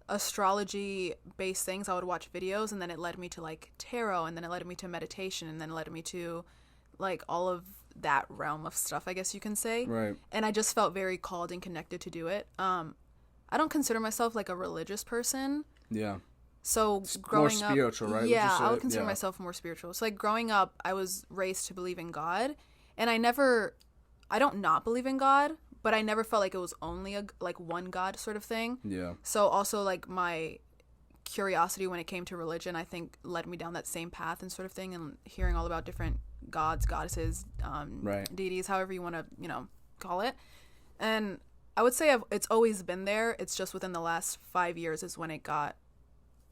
astrology based things, I would watch videos, and then it led me to like tarot, and then it led me to meditation, and then it led me to like all of that realm of stuff, I guess you can say. Right. And I just felt very called and connected to do it. I don't consider myself like a religious person. Yeah. So growing more spiritual, up, right? Yeah, I would consider myself more spiritual. So like growing up, I was raised to believe in God, and I don't not believe in God, but I never felt like it was only like one God sort of thing. Yeah. So also like my curiosity when it came to religion, I think led me down that same path and sort of thing, and hearing all about different gods, goddesses, deities, however you want to, you know, call it. And I would say it's always been there. It's just within the last 5 years is when it got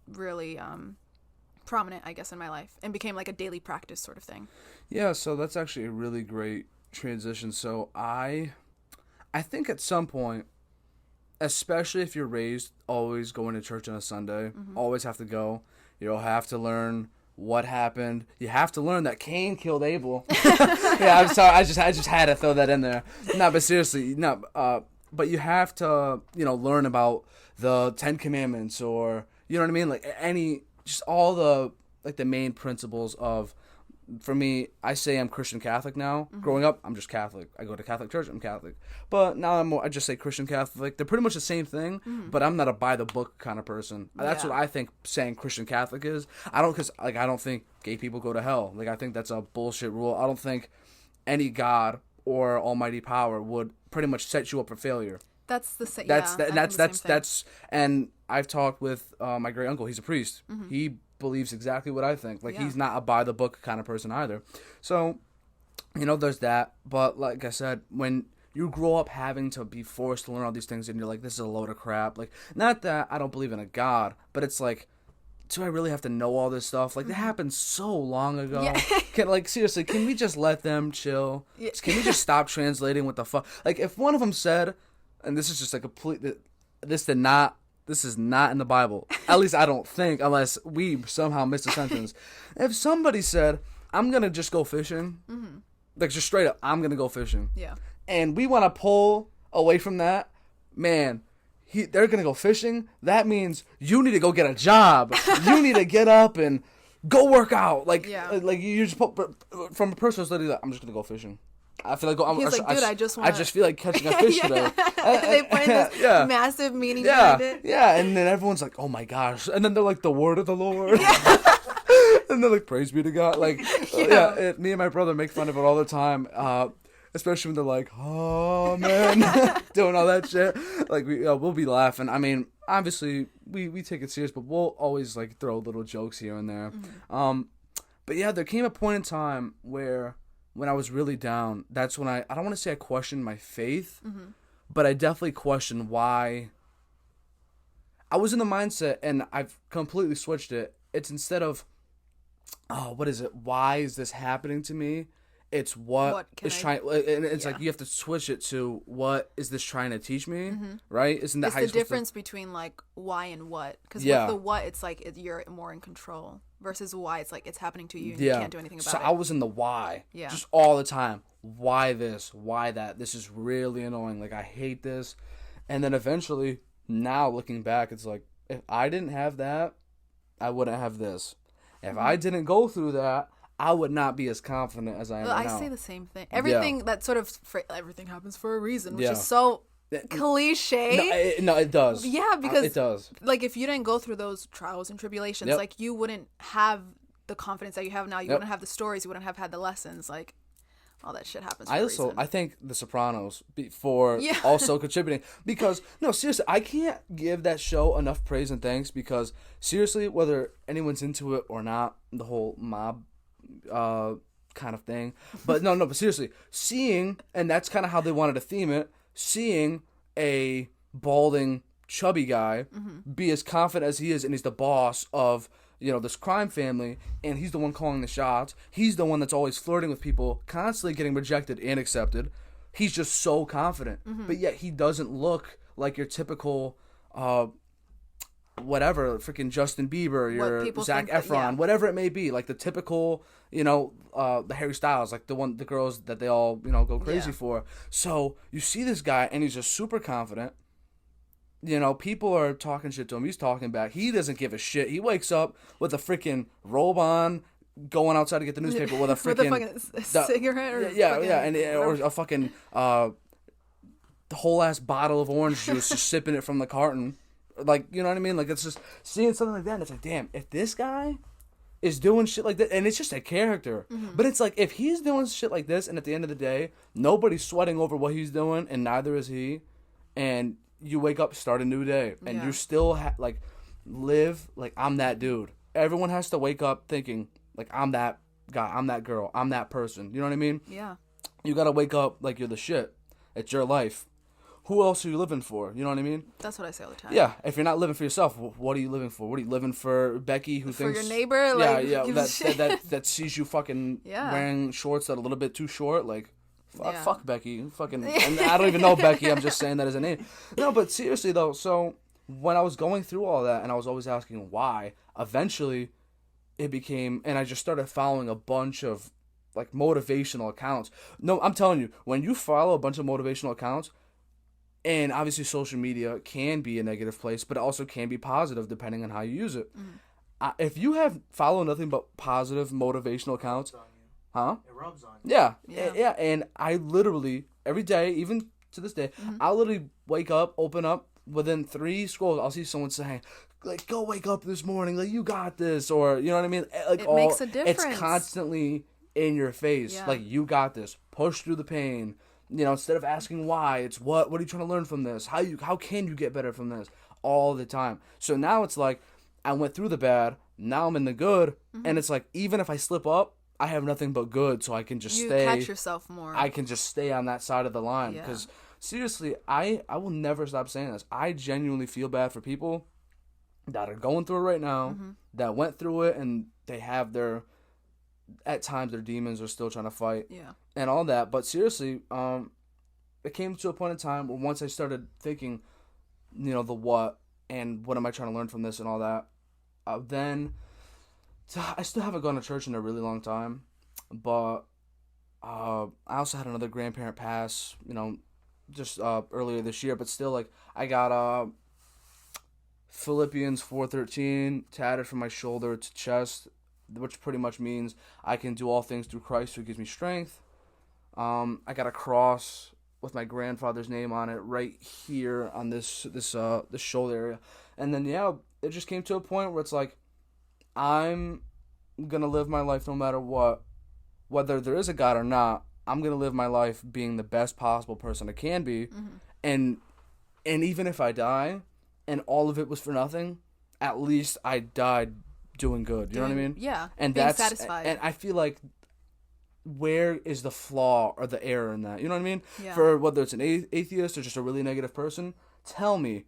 really prominent, I guess, in my life and became like a daily practice sort of thing. Yeah, so that's actually a really great transition. So I think at some point, especially if you're raised always going to church on a Sunday, always have to go, you'll have to learn what happened. You have to learn that Cain killed Abel. Yeah, I'm sorry. I just had to throw that in there. No, but seriously, no. But you have to, you know, learn about the 10 Commandments, or you know what I mean, like just all the like the main principles of. For me, I say I'm Christian Catholic now. Growing up, I'm just Catholic. I go to Catholic church, I'm Catholic. But now I just say Christian Catholic. They're pretty much the same thing, but I'm not a by-the-book kind of person. That's what I think saying Christian Catholic is. I don't think gay people go to hell. Like, I think that's a bullshit rule. I don't think any God or almighty power would pretty much set you up for failure. That's the same. That's and I've talked with my great uncle. He's a priest. He believes exactly what I think. Like, he's not a by the book kind of person either. So there's that. But like I said, when you grow up having to be forced to learn all these things and you're like, this is a load of crap. Like, not that I don't believe in a God, but it's like, do I really have to know all this stuff? Like, that happened so long ago. Yeah. Seriously, can we just let them chill? Yeah. Can we just stop translating what the fuck? Like, if one of them said, and this is just a complete, this is not in the Bible. At least I don't think, unless we somehow missed a sentence. If somebody said, I'm going to just go fishing, like, just straight up, I'm going to go fishing. Yeah. And we want to pull away from that, man, they're going to go fishing. That means you need to go get a job. You need to get up and go work out. Like you just put, from a personal study, like, I'm just going to go fishing. I feel like He's like, dude, I just feel like catching a fish today. They put in this massive meaning behind it. Yeah, and then everyone's like, oh my gosh. And then they're like, the word of the Lord. And they're like, praise be to God. Like, me and my brother make fun of it all the time. Especially when they're like, oh man, doing all that shit. Like, we'll be laughing. I mean, obviously, we take it serious, but we'll always like throw little jokes here and there. But yeah, there came a point in time where when I was really down, that's when I don't want to say I questioned my faith, but I definitely questioned why. I was in the mindset, and I've completely switched it. It's instead of, what is it? Why is this happening to me? It's what is trying, and it's like you have to switch it to what is this trying to teach me, right? Isn't that it's how the difference between like why and what? Because with the what, it's like you're more in control versus why it's like it's happening to you and you can't do anything about it. So I was in the why, just all the time. Why this? Why that? This is really annoying. Like, I hate this. And then eventually, now looking back, it's like, if I didn't have that, I wouldn't have this. If I didn't go through that, I would not be as confident as I am right now. I say the same thing. Everything that sort of everything happens for a reason, which is so cliche. No, it does. Yeah, because it does. Like, if you didn't go through those trials and tribulations, like, you wouldn't have the confidence that you have now. You wouldn't have the stories. You wouldn't have had the lessons. Like, all that shit happens for a reason. I thank The Sopranos for also contributing. Because, no, seriously, I can't give that show enough praise and thanks because, seriously, whether anyone's into it or not, the whole mob kind of thing. But but seriously, seeing, and that's kind of how they wanted to theme it, seeing a balding, chubby guy be as confident as he is, and he's the boss of, this crime family, and he's the one calling the shots. He's the one that's always flirting with people, constantly getting rejected and accepted. He's just so confident. But yet he doesn't look like your typical whatever, freaking Justin Bieber, your Zac Efron, whatever it may be, like the typical, the Harry Styles, like the girls that they all, go crazy for. So you see this guy, and he's just super confident. People are talking shit to him. He's talking back. He doesn't give a shit. He wakes up with a freaking robe on, going outside to get the newspaper with a freaking cigarette or or a fucking the whole ass bottle of orange juice, just sipping it from the carton. Like, you know what I mean? Like, it's just seeing something like that, and it's like, damn, if this guy is doing shit like that, and it's just a character, but it's like, if he's doing shit like this, and at the end of the day, nobody's sweating over what he's doing, and neither is he, and you wake up, start a new day, and you still live like, I'm that dude. Everyone has to wake up thinking, like, I'm that guy, I'm that girl, I'm that person. You know what I mean? Yeah. You gotta wake up like you're the shit. It's your life. Who else are you living for? You know what I mean? That's what I say all the time. Yeah. If you're not living for yourself, what are you living for? What are you living for? Becky, who thinks... For your neighbor? Like, that sees you fucking wearing shorts that are a little bit too short. Like, fuck Becky. Fucking... And I don't even know Becky. I'm just saying that as a name. No, but seriously, though. So, when I was going through all that, and I was always asking why, eventually, it became... And I just started following a bunch of, like, motivational accounts. No, I'm telling you, when you follow a bunch of motivational accounts... And obviously social media can be a negative place, but it also can be positive depending on how you use it. If you follow nothing but positive motivational accounts, It rubs on you. Yeah. And I literally, every day, even to this day, I'll literally wake up, open up, within 3 scrolls, I'll see someone saying, like, go wake up this morning, like, you got this, or, you know what I mean? Like, it makes a difference. It's constantly in your face, like, you got this, push through the pain. Instead of asking why, it's what are you trying to learn from this? How can you get better from this? All the time. So now it's like, I went through the bad, now I'm in the good, and it's like, even if I slip up, I have nothing but good, so I can just you stay. catch yourself more. I can just stay on that side of the line. Yeah. Because, seriously, I will never stop saying this. I genuinely feel bad for people that are going through it right now, that went through it, and they have at times, their demons are still trying to fight. Yeah. And all that. But, seriously, it came to a point in time where once I started thinking, the what, and what am I trying to learn from this and all that, then I still haven't gone to church in a really long time, but I also had another grandparent pass, just earlier this year, but still, like, I got Philippians 4:13 tatted from my shoulder to chest, which pretty much means I can do all things through Christ who gives me strength. I got a cross with my grandfather's name on it right here on this shoulder area. And then, it just came to a point where it's like, I'm going to live my life no matter what. Whether there is a God or not, I'm going to live my life being the best possible person I can be. And even if I die and all of it was for nothing, at least I died doing good. You know what I mean? Yeah. And being that's satisfied. And I feel like, where is the flaw or the error in that? You know what I mean? Yeah. For whether it's an atheist or just a really negative person, tell me,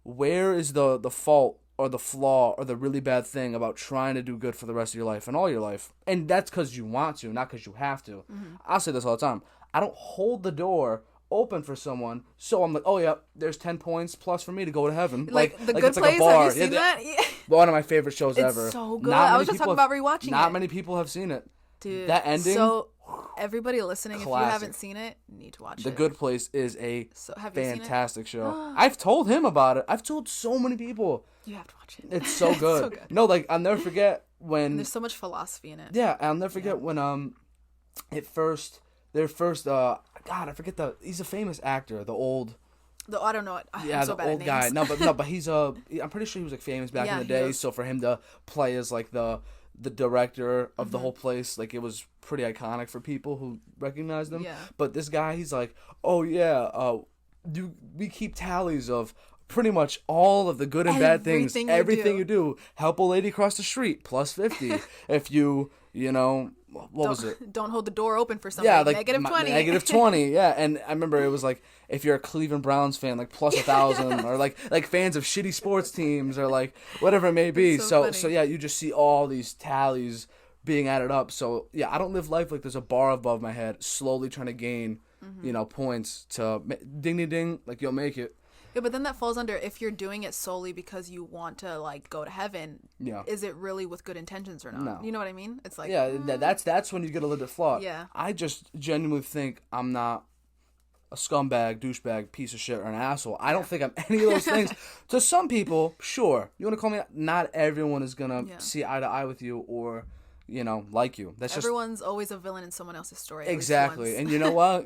where is the fault or the flaw or the really bad thing about trying to do good for the rest of your life and all your life? And that's because you want to, not because you have to. I'll say this all the time. I don't hold the door open for someone, so I'm like, oh yeah, there's 10 points plus for me to go to heaven. Like The Good it's Place, like a bar. have you seen that? Yeah. One of my favorite shows It's ever. so good. I was just talking about rewatching it. Not many people have seen it. Dude, that ending. So everybody listening, if you classic. haven't seen it, you need to watch it. The Good Place is a have you seen it? fantastic show. I've told him about it. I've told so many people. You have to watch it. It's so good. So good. No, like, I'll never forget when. And there's so much philosophy in it. Yeah, I'll never forget when their first God, I forget he's a famous actor, the old. I don't know it. Yeah, I'm so the bad old at guy. names. No, but he's I'm pretty sure he was like famous back in the he day. was. So for him to play as like the director of the whole place, like, it was pretty iconic for people who recognized him. Yeah. But this guy, he's like, oh yeah, we keep tallies of pretty much all of the good and bad things. Everything you do. Help a lady cross the street, plus 50. If you what was it? Don't hold the door open for somebody. Yeah, like -20. -20. Yeah, and I remember it was like, if you're a Cleveland Browns fan, like plus 1,000, or like fans of shitty sports teams, or like whatever it may be. It's so So funny. yeah, you just see all these tallies being added up. So yeah, I don't live life like there's a bar above my head, slowly trying to gain, points to ding ding ding, like you'll make it. Yeah, but then that falls under, if you're doing it solely because you want to like go to heaven. Yeah. Is it really with good intentions or not? No. You know what I mean? It's like, Yeah, that's when you get a little bit flawed. Yeah. I just genuinely think I'm not a scumbag, douchebag, piece of shit, or an asshole. I don't think I'm any of those things. To some people, sure. You want to call me? Not everyone is gonna see eye to eye with you or, like you. That's just everyone's always a villain in someone else's story. at least exactly. once. And you know what?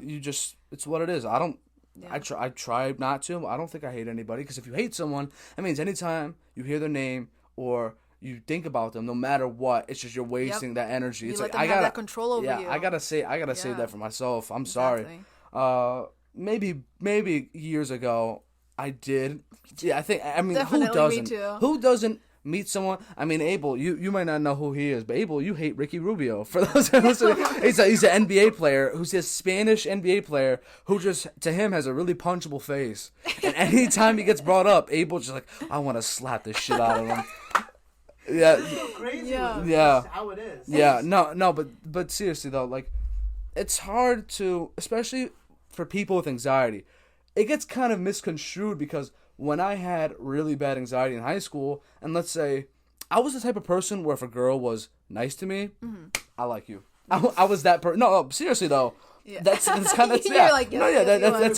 It's what it is. I don't. Yeah. I try not to. I don't think I hate anybody, because if you hate someone, that means anytime you hear their name or you think about them, no matter what, it's just you're wasting that energy. It's let like them I have gotta that control over you. I gotta say that for myself. I'm sorry. Maybe years ago I did. Yeah, I mean, Definitely who doesn't? me too. Who doesn't meet someone? I mean, Abel, you might not know who he is, but Abel, you hate Ricky Rubio. For those who listening, he's an NBA player who's a Spanish NBA player who just, to him, has a really punchable face. And anytime he gets brought up, Abel's just like, I want to slap this shit out of him. Yeah. It's so crazy. Yeah. Yeah. It's how it is. Yeah, no, but seriously though, like, it's hard to, especially for people with anxiety, it gets kind of misconstrued, because when I had really bad anxiety in high school, and let's say I was the type of person where if a girl was nice to me, I like you. I was that person. No, seriously though. Yeah. That's kind of You're yeah. like, yes, no, yeah, yes,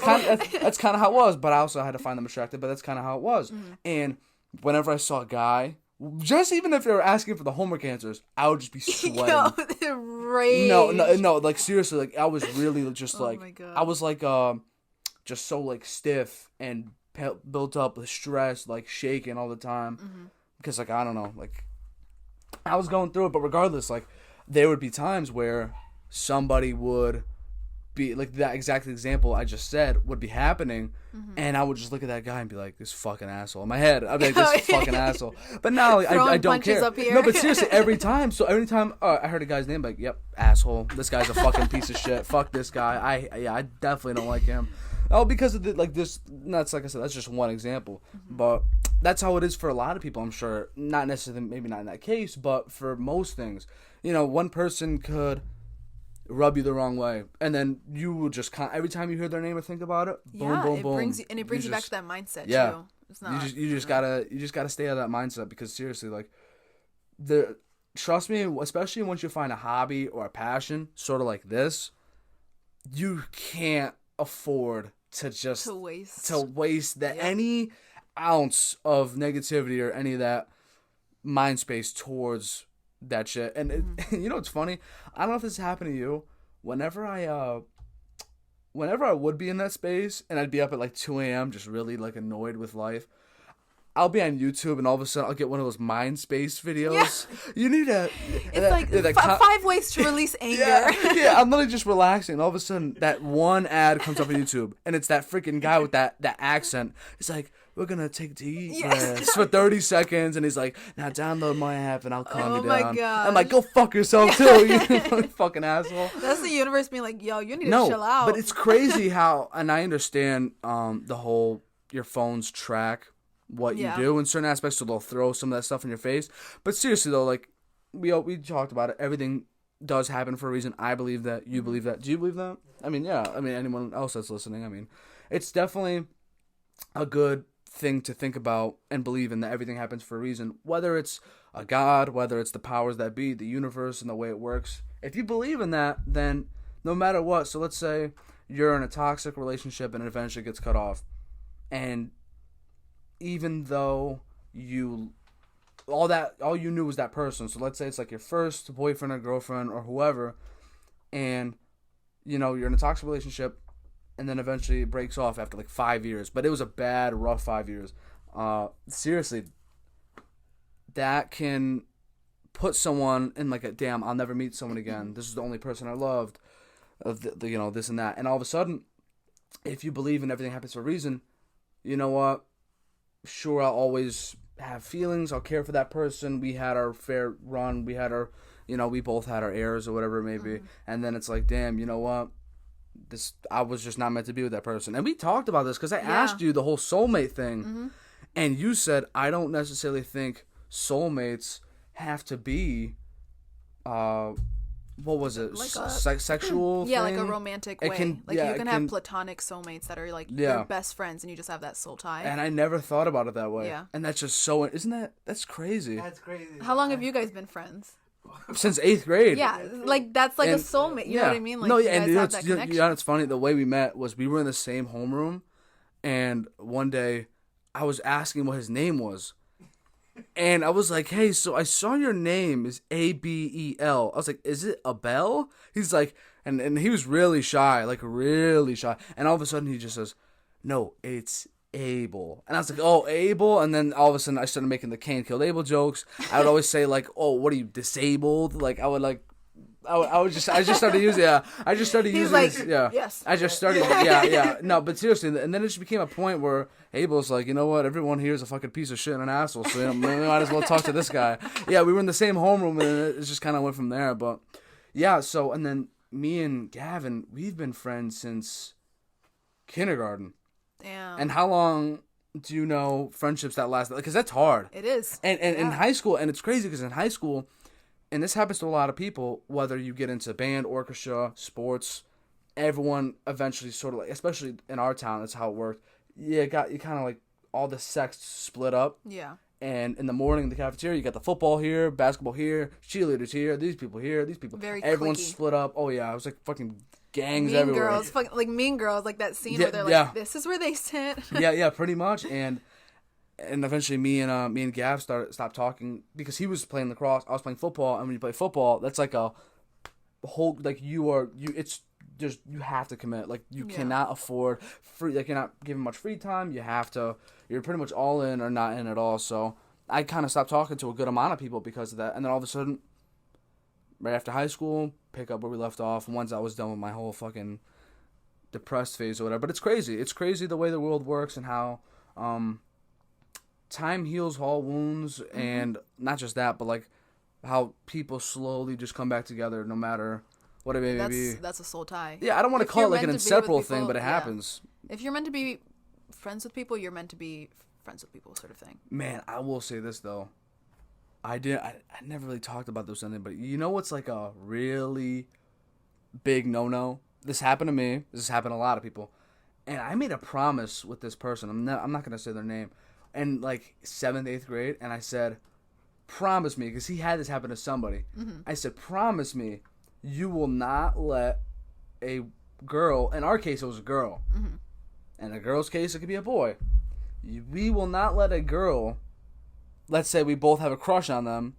that's kind of how it was. But I also had to find them attractive. But that's kind of how it was. And whenever I saw a guy, just even if they were asking for the homework answers, I would just be sweating. Rage. No, like seriously, like I was really just like, my God. I was like just so like stiff and built up with stress, like shaking all the time, because like I don't know, like I was going through it. But regardless, like there would be times where somebody would be like that exact example I just said would be happening, and I would just look at that guy and be like, this fucking asshole. In my head, I'd be like, this fucking asshole. But now like, I don't care. Up here. No, but seriously, every time I heard a guy's name, like, yep, asshole. This guy's a fucking piece of shit. Fuck this guy. I definitely don't like him. Oh, because of this. That's like I said. That's just one example, but that's how it is for a lot of people. I'm sure. Not necessarily, maybe not in that case, but for most things, one person could rub you the wrong way, and then you will just every time you hear their name or think about it, boom, boom, boom. It brings you back to that mindset too. It's not, you just gotta stay out of that mindset, because seriously, like, trust me, especially once you find a hobby or a passion, sort of like this, you can't afford to waste any ounce of negativity or any of that mind space towards that shit. And it's funny, I don't know if this happened to you, whenever I would be in that space and I'd be up at like 2 a.m. just really like annoyed with life, I'll be on YouTube and all of a sudden I'll get one of those Mindspace videos. Yeah. You need it's 5 ways to release anger. Yeah, I'm literally just relaxing, and all of a sudden that one ad comes up on YouTube, and it's that freaking guy with that accent. It's like, we're gonna take deep breaths for 30 seconds, and he's like, now download my app and I'll calm you down. Oh my god! I'm like, go fuck yourself too, you fucking asshole. That's the universe being like, yo, you need to chill out. But it's crazy how, and I understand the whole your phones track what you do in certain aspects, so they'll throw some of that stuff in your face. But seriously though, like we talked about it, everything does happen for a reason. I believe that. You believe that. Do you believe that? I mean, yeah. I mean, anyone else that's listening, I mean, it's definitely a good thing to think about and believe in, that everything happens for a reason, whether it's a god, whether it's the powers that be, the universe and the way it works. If you believe in that, then no matter what, so let's say you're in a toxic relationship and it eventually gets cut off, and even though all you knew was that person, so let's say it's like your first boyfriend or girlfriend or whoever, and you're in a toxic relationship, and then eventually it breaks off after like 5 years, but it was a bad, rough 5 years. Seriously, that can put someone in like a, damn, I'll never meet someone again. This is the only person I loved. This and that. And all of a sudden, if you believe in everything happens for a reason, you know what? Sure, I'll always have feelings. I'll care for that person. We had our fair run. We had our, we both had our errors or whatever it may be. And then it's like, damn, you know what? I was just not meant to be with that person. And we talked about this because I asked you the whole soulmate thing, and you said, I don't necessarily think soulmates have to be, what was it? Like a sexual thing? Like a romantic way. You can have platonic soulmates that are like your best friends, and you just have that soul tie. And I never thought about it that way. Yeah. And that's just so, that's crazy. That's crazy. How long have you guys been friends? Since 8th grade. Yeah, like that's like a soulmate. You know what I mean? Like, no, yeah, and it's funny. The way we met was we were in the same homeroom, and one day I was asking what his name was, and I was like, "Hey, so I saw your name is Abel." I was like, "Is it Abel?" He's like, and he was really shy, like really shy, and all of a sudden he just says, "No, it's Abel." And I was like, oh, Abel. And then all of a sudden I started making the Cain killed Abel jokes. I would always say like, oh, what are you, disabled? Like I just started using yes. I just started no, but seriously, and then it just became a point where Abel's like, you know what, everyone here is a fucking piece of shit and an asshole, so we might as well talk to this guy. Yeah, we were in the same homeroom, and it just kind of went from there. But yeah, so, and then me and Gavin, we've been friends since kindergarten. Damn. And how long do you know friendships that last? Because that's hard. It is. And in high school, and it's crazy because in high school, and this happens to a lot of people, whether you get into band, orchestra, sports, everyone eventually sort of like, especially in our town, that's how it worked. You kind of like all the sects split up. Yeah. And in the morning in the cafeteria, you got the football here, basketball here, cheerleaders here, these people here, these people. Very Everyone's cliquey. Split up. Oh yeah, it was like fucking gangs mean everywhere. Girls, like Mean Girls, like that scene where they're like, this is where they sit. yeah, pretty much. And eventually me and Gav stopped talking because he was playing lacrosse, I was playing football, and when you play football, that's like a whole, like you have to commit. Like you cannot afford free, like you're not given much free time. You're pretty much all in or not in at all. So I kind of stopped talking to a good amount of people because of that. And then all of a sudden, right after high school, pick up where we left off. And once I was done with my whole fucking depressed phase or whatever. But it's crazy. It's crazy the way the world works and how time heals all wounds, and not just that, but like how people slowly just come back together no matter what it may be. That's a soul tie. Yeah, I don't want to call it like an inseparable thing, but it happens. If you're meant to be friends with people, you're meant to be friends with people, sort of thing. Man, I will say this though. I never really talked about this with anybody. You know what's like a really big no-no? This happened to me. This has happened to a lot of people. And I made a promise with this person. I'm not going to say their name. In like 7th, 8th grade. And I said, promise me, because he had this happen to somebody. Mm-hmm. I said, promise me you will not let a girl, in our case it was a girl. Mm-hmm. In a girl's case it could be a boy. We will not let a girl, let's say we both have a crush on them,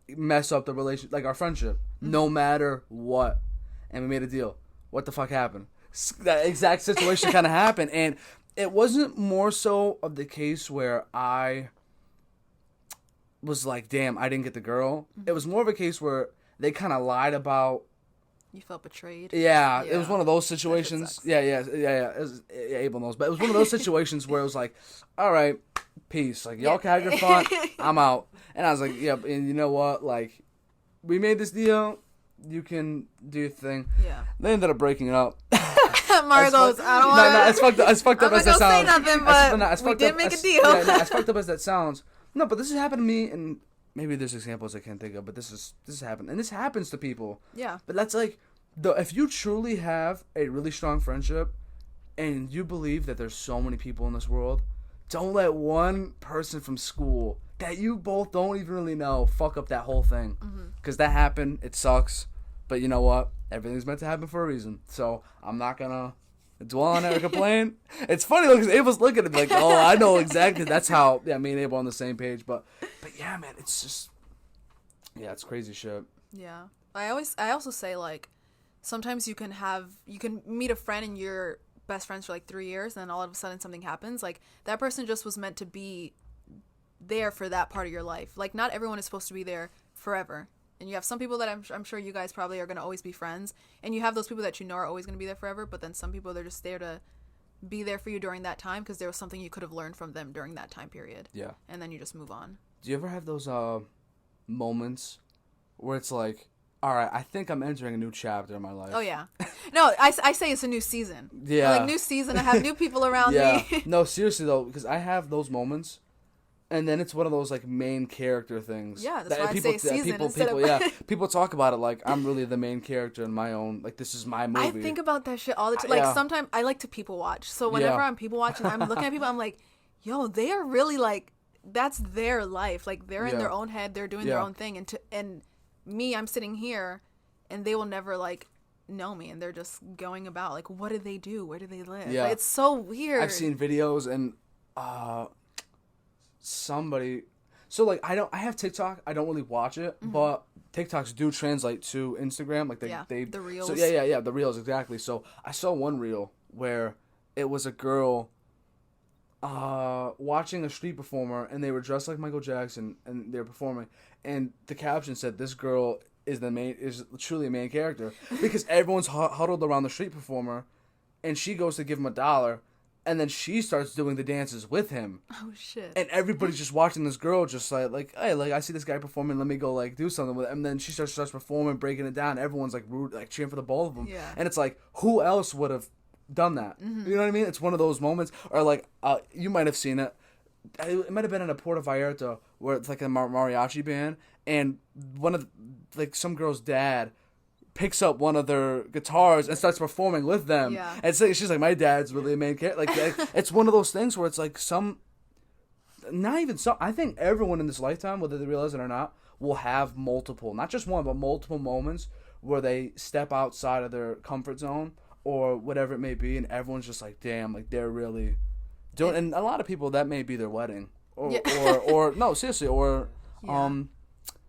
mess up the relationship, like our friendship, no matter what. And we made a deal. What the fuck happened? That exact situation kind of happened. And it wasn't more so of the case where I was like, damn, I didn't get the girl. It was more of a case where they kind of lied about. You felt betrayed? Yeah, it was one of those situations. Yeah. Abel knows. But it was one of those situations where it was like, all right, peace. Like, y'all can have your fun. I'm out. And I was like, yep. And you know what? Like, we made this deal. You can do your thing. Yeah. They ended up breaking it up. Mario goes, I don't want to. No, it's fucked up as that sounds. I'm not going to say nothing, but we did make a deal. Yeah, as fucked up as that sounds. No, but this has happened to me, and maybe there's examples I can't think of, but this has happened. And this happens to people. Yeah. But that's like, if you truly have a really strong friendship, and you believe that there's so many people in this world, don't let one person from school that you both don't even really know fuck up that whole thing. Because that happened. It sucks. But you know what? Everything's meant to happen for a reason. So I'm not going to dwell on it or complain. It's funny though, because Abel's looking at me like, oh, I know exactly. That's how, me and Abel on the same page. But yeah, man, it's just, it's crazy shit. Yeah. I also say, like, sometimes you can meet a friend and you're best friends for like 3 years, and then all of a sudden something happens. Like, that person just was meant to be there for that part of your life. Like, not everyone is supposed to be there forever. And you have some people that I'm sure you guys probably are going to always be friends. And you have those people that you know are always going to be there forever. But then some people, they're just there to be there for you during that time because there was something you could have learned from them during that time period. Yeah. And then you just move on. Do you ever have those moments where it's like, all right, I think I'm entering a new chapter in my life? Oh, yeah. No, I say it's a new season. Yeah. Like, new season. I have new people around me. No, seriously, though, because I have those moments. And then it's one of those, like, main character things. Yeah, that's why I say season instead of... people talk about it like I'm really the main character in my own, like, this is my movie. I think about that shit all the time. Like, sometimes I like to people watch. So whenever I'm people watching, I'm looking at people, I'm like, yo, they are really, like, that's their life. Like, they're in their own head. They're doing their own thing. And me, I'm sitting here, and they will never, like, know me. And they're just going about, like, what do they do? Where do they live? Yeah. Like, it's so weird. I've seen videos, and somebody, so like I have TikTok. I don't really watch it, but TikToks do translate to Instagram. Like they the reels. So yeah, the reels, exactly. So I saw one reel where it was a girl watching a street performer, and they were dressed like Michael Jackson, and they were performing, and the caption said, "This girl is truly a main character," because everyone's huddled around the street performer, and she goes to give him $1. And then she starts doing the dances with him. Oh, shit. And everybody's just watching this girl just like, hey, like, I see this guy performing, let me go, like, do something with it. And then she starts performing, breaking it down. Everyone's, like, rude, like, cheering for the both of them. Yeah. And it's like, who else would have done that? Mm-hmm. You know what I mean? It's one of those moments. Or, like, you might have seen it. It might have been in a Puerto Vallarta where it's, like, a mariachi band. And some girl's dad picks up one of their guitars and starts performing with them. Yeah. And so she's like, my dad's really a main character. Like, it's one of those things where it's like I think everyone in this lifetime, whether they realize it or not, will have multiple, not just one, but multiple moments where they step outside of their comfort zone or whatever it may be. And everyone's just like, damn, like they're really doing, and a lot of people that may be their wedding or no, seriously, or,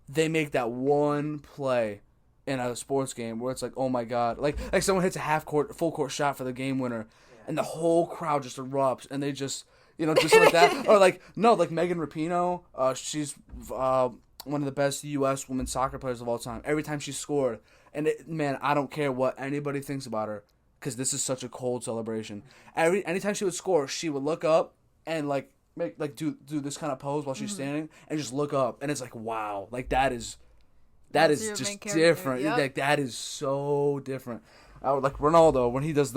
they make that one play in a sports game where it's like, oh my god, like someone hits a full court shot for the game winner, and the whole crowd just erupts, and they just like that, or like Megan Rapinoe, she's one of the best U.S. women's soccer players of all time. Every time she scored, and man, I don't care what anybody thinks about her, because this is such a cold celebration. Anytime she would score, she would look up and like do this kind of pose while she's standing and just look up, and it's like, wow, like that is just different. Yep. Like that is so different. Like Ronaldo, when he does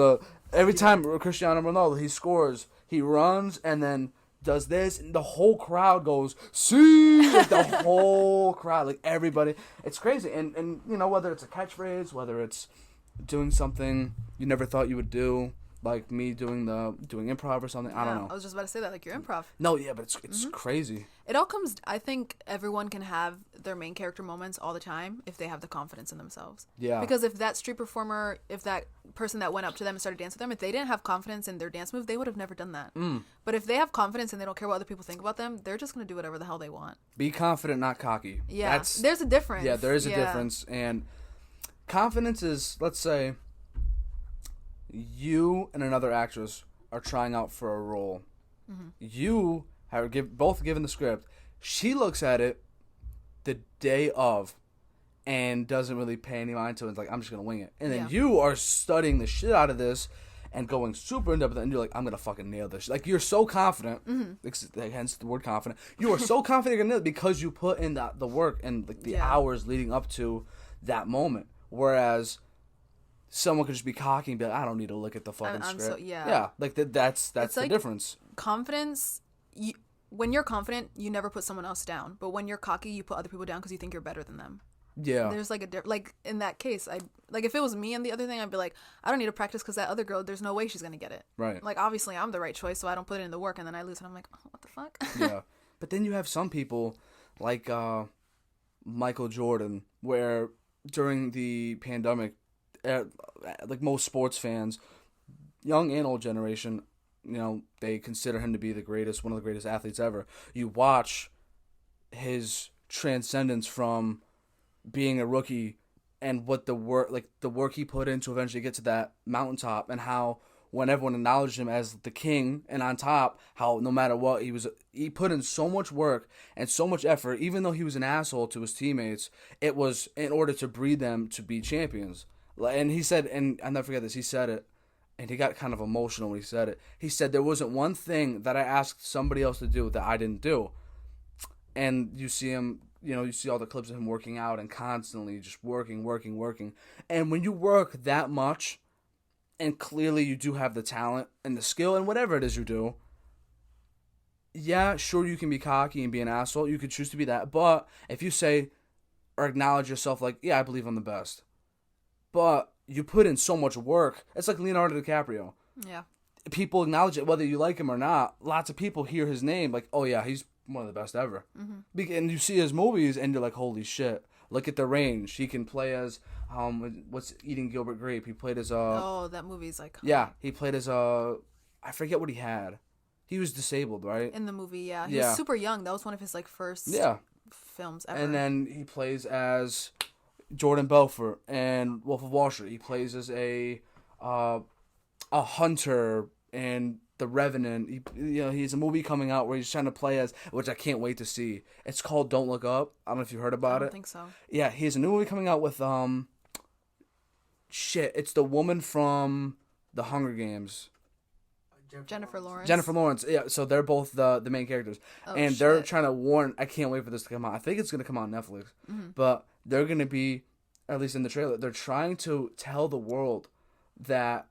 every time Cristiano Ronaldo he scores, he runs and then does this, and the whole crowd goes, see, like the whole crowd, like everybody, it's crazy. And you know, whether it's a catchphrase, whether it's doing something you never thought you would do, like me doing improv or something. I don't know. I was just about to say that, like your improv. No, yeah, but it's crazy. It all comes. I think everyone can have their main character moments all the time if they have the confidence in themselves. Yeah. Because if that street performer, if that person that went up to them and started dancing with them, if they didn't have confidence in their dance move, they would have never done that. But if they have confidence and they don't care what other people think about them, they're just gonna do whatever the hell they want. Be confident, not cocky. Yeah. There's a difference. Yeah, there is a difference, and confidence is, let's say, you and another actress are trying out for a role. You have both given the script. She looks at it the day of and doesn't really pay any mind to it. It's like, I'm just going to wing it. And then you are studying the shit out of this and going super in depth with it, and you're like, I'm going to fucking nail this. Like, you're so confident, hence the word confident. You are so confident you're going to nail it because you put in the work and like the hours leading up to that moment. Whereas someone could just be cocky and be like, I don't need to look at the fucking script. Yeah, like that's the like difference. Confidence, when you're confident, you never put someone else down. But when you're cocky, you put other people down because you think you're better than them. Yeah. There's like like in that case, like if it was me and the other thing, I'd be like, I don't need to practice because that other girl, there's no way she's gonna get it. Right. Like obviously I'm the right choice, so I don't put it in the work, and then I lose, and I'm like, oh, what the fuck? Yeah. But then you have some people like Michael Jordan, where during the pandemic, like most sports fans, young and old generation, you know, they consider him to be one of the greatest athletes ever. You watch his transcendence from being a rookie and what the work he put in to eventually get to that mountaintop, and how when everyone acknowledged him as the king and on top, how no matter what, he put in so much work and so much effort, even though he was an asshole to his teammates, it was in order to breed them to be champions. And he said, and I'll never forget this, he said it, and he got kind of emotional when he said it. He said, there wasn't one thing that I asked somebody else to do that I didn't do. And you see him, you know, you see all the clips of him working out and constantly just working. And when you work that much, and clearly you do have the talent and the skill and whatever it is you do, yeah, sure, you can be cocky and be an asshole. You could choose to be that. But if you say or acknowledge yourself like, yeah, I believe I'm the best, but you put in so much work, it's like Leonardo DiCaprio. Yeah. People acknowledge it whether you like him or not. Lots of people hear his name like, oh yeah, he's one of the best ever. And you see his movies and you're like, holy shit, look at the range. He can play as what's Eating Gilbert Grape. He played as that movie's like, yeah, he played as I forget what he had. He was disabled, right? In the movie, yeah. He was super young. That was one of his like first films ever. And then he plays as Jordan Belfort in Wolf of Wall Street. He plays as a hunter in The Revenant. He's a movie coming out where he's trying to play as, which I can't wait to see. It's called Don't Look Up. I don't know if you heard about it. I don't think so. Yeah, he has a new movie coming out with it's the woman from The Hunger Games. Jennifer Lawrence. Jennifer Lawrence. Yeah, so they're both the main characters. And they're trying to warn, I can't wait for this to come out. I think it's going to come out on Netflix. But they're going to be, at least in the trailer, they're trying to tell the world that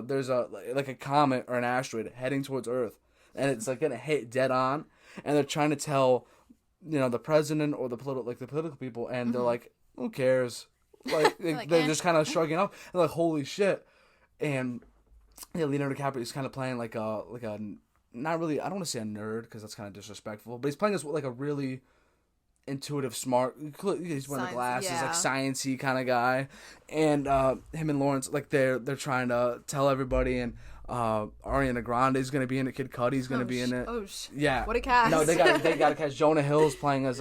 there's a comet or an asteroid heading towards Earth, and it's like going to hit dead on, and they're trying to tell, you know, the president or the political people, and they're like, who cares? Like, they're just kind of shrugging off. They're like, holy shit. And yeah, Leonardo DiCaprio is kind of playing like a not really, I don't want to say a nerd because that's kind of disrespectful, but he's playing as like a really intuitive, smart, he's wearing the glasses, like science-y kind of guy, and him and Lawrence, like they're trying to tell everybody, and Ariana Grande is going to be in it, Kid Cudi's going to be in it. Yeah, what a cast. No, they got to cast. Jonah Hill's playing as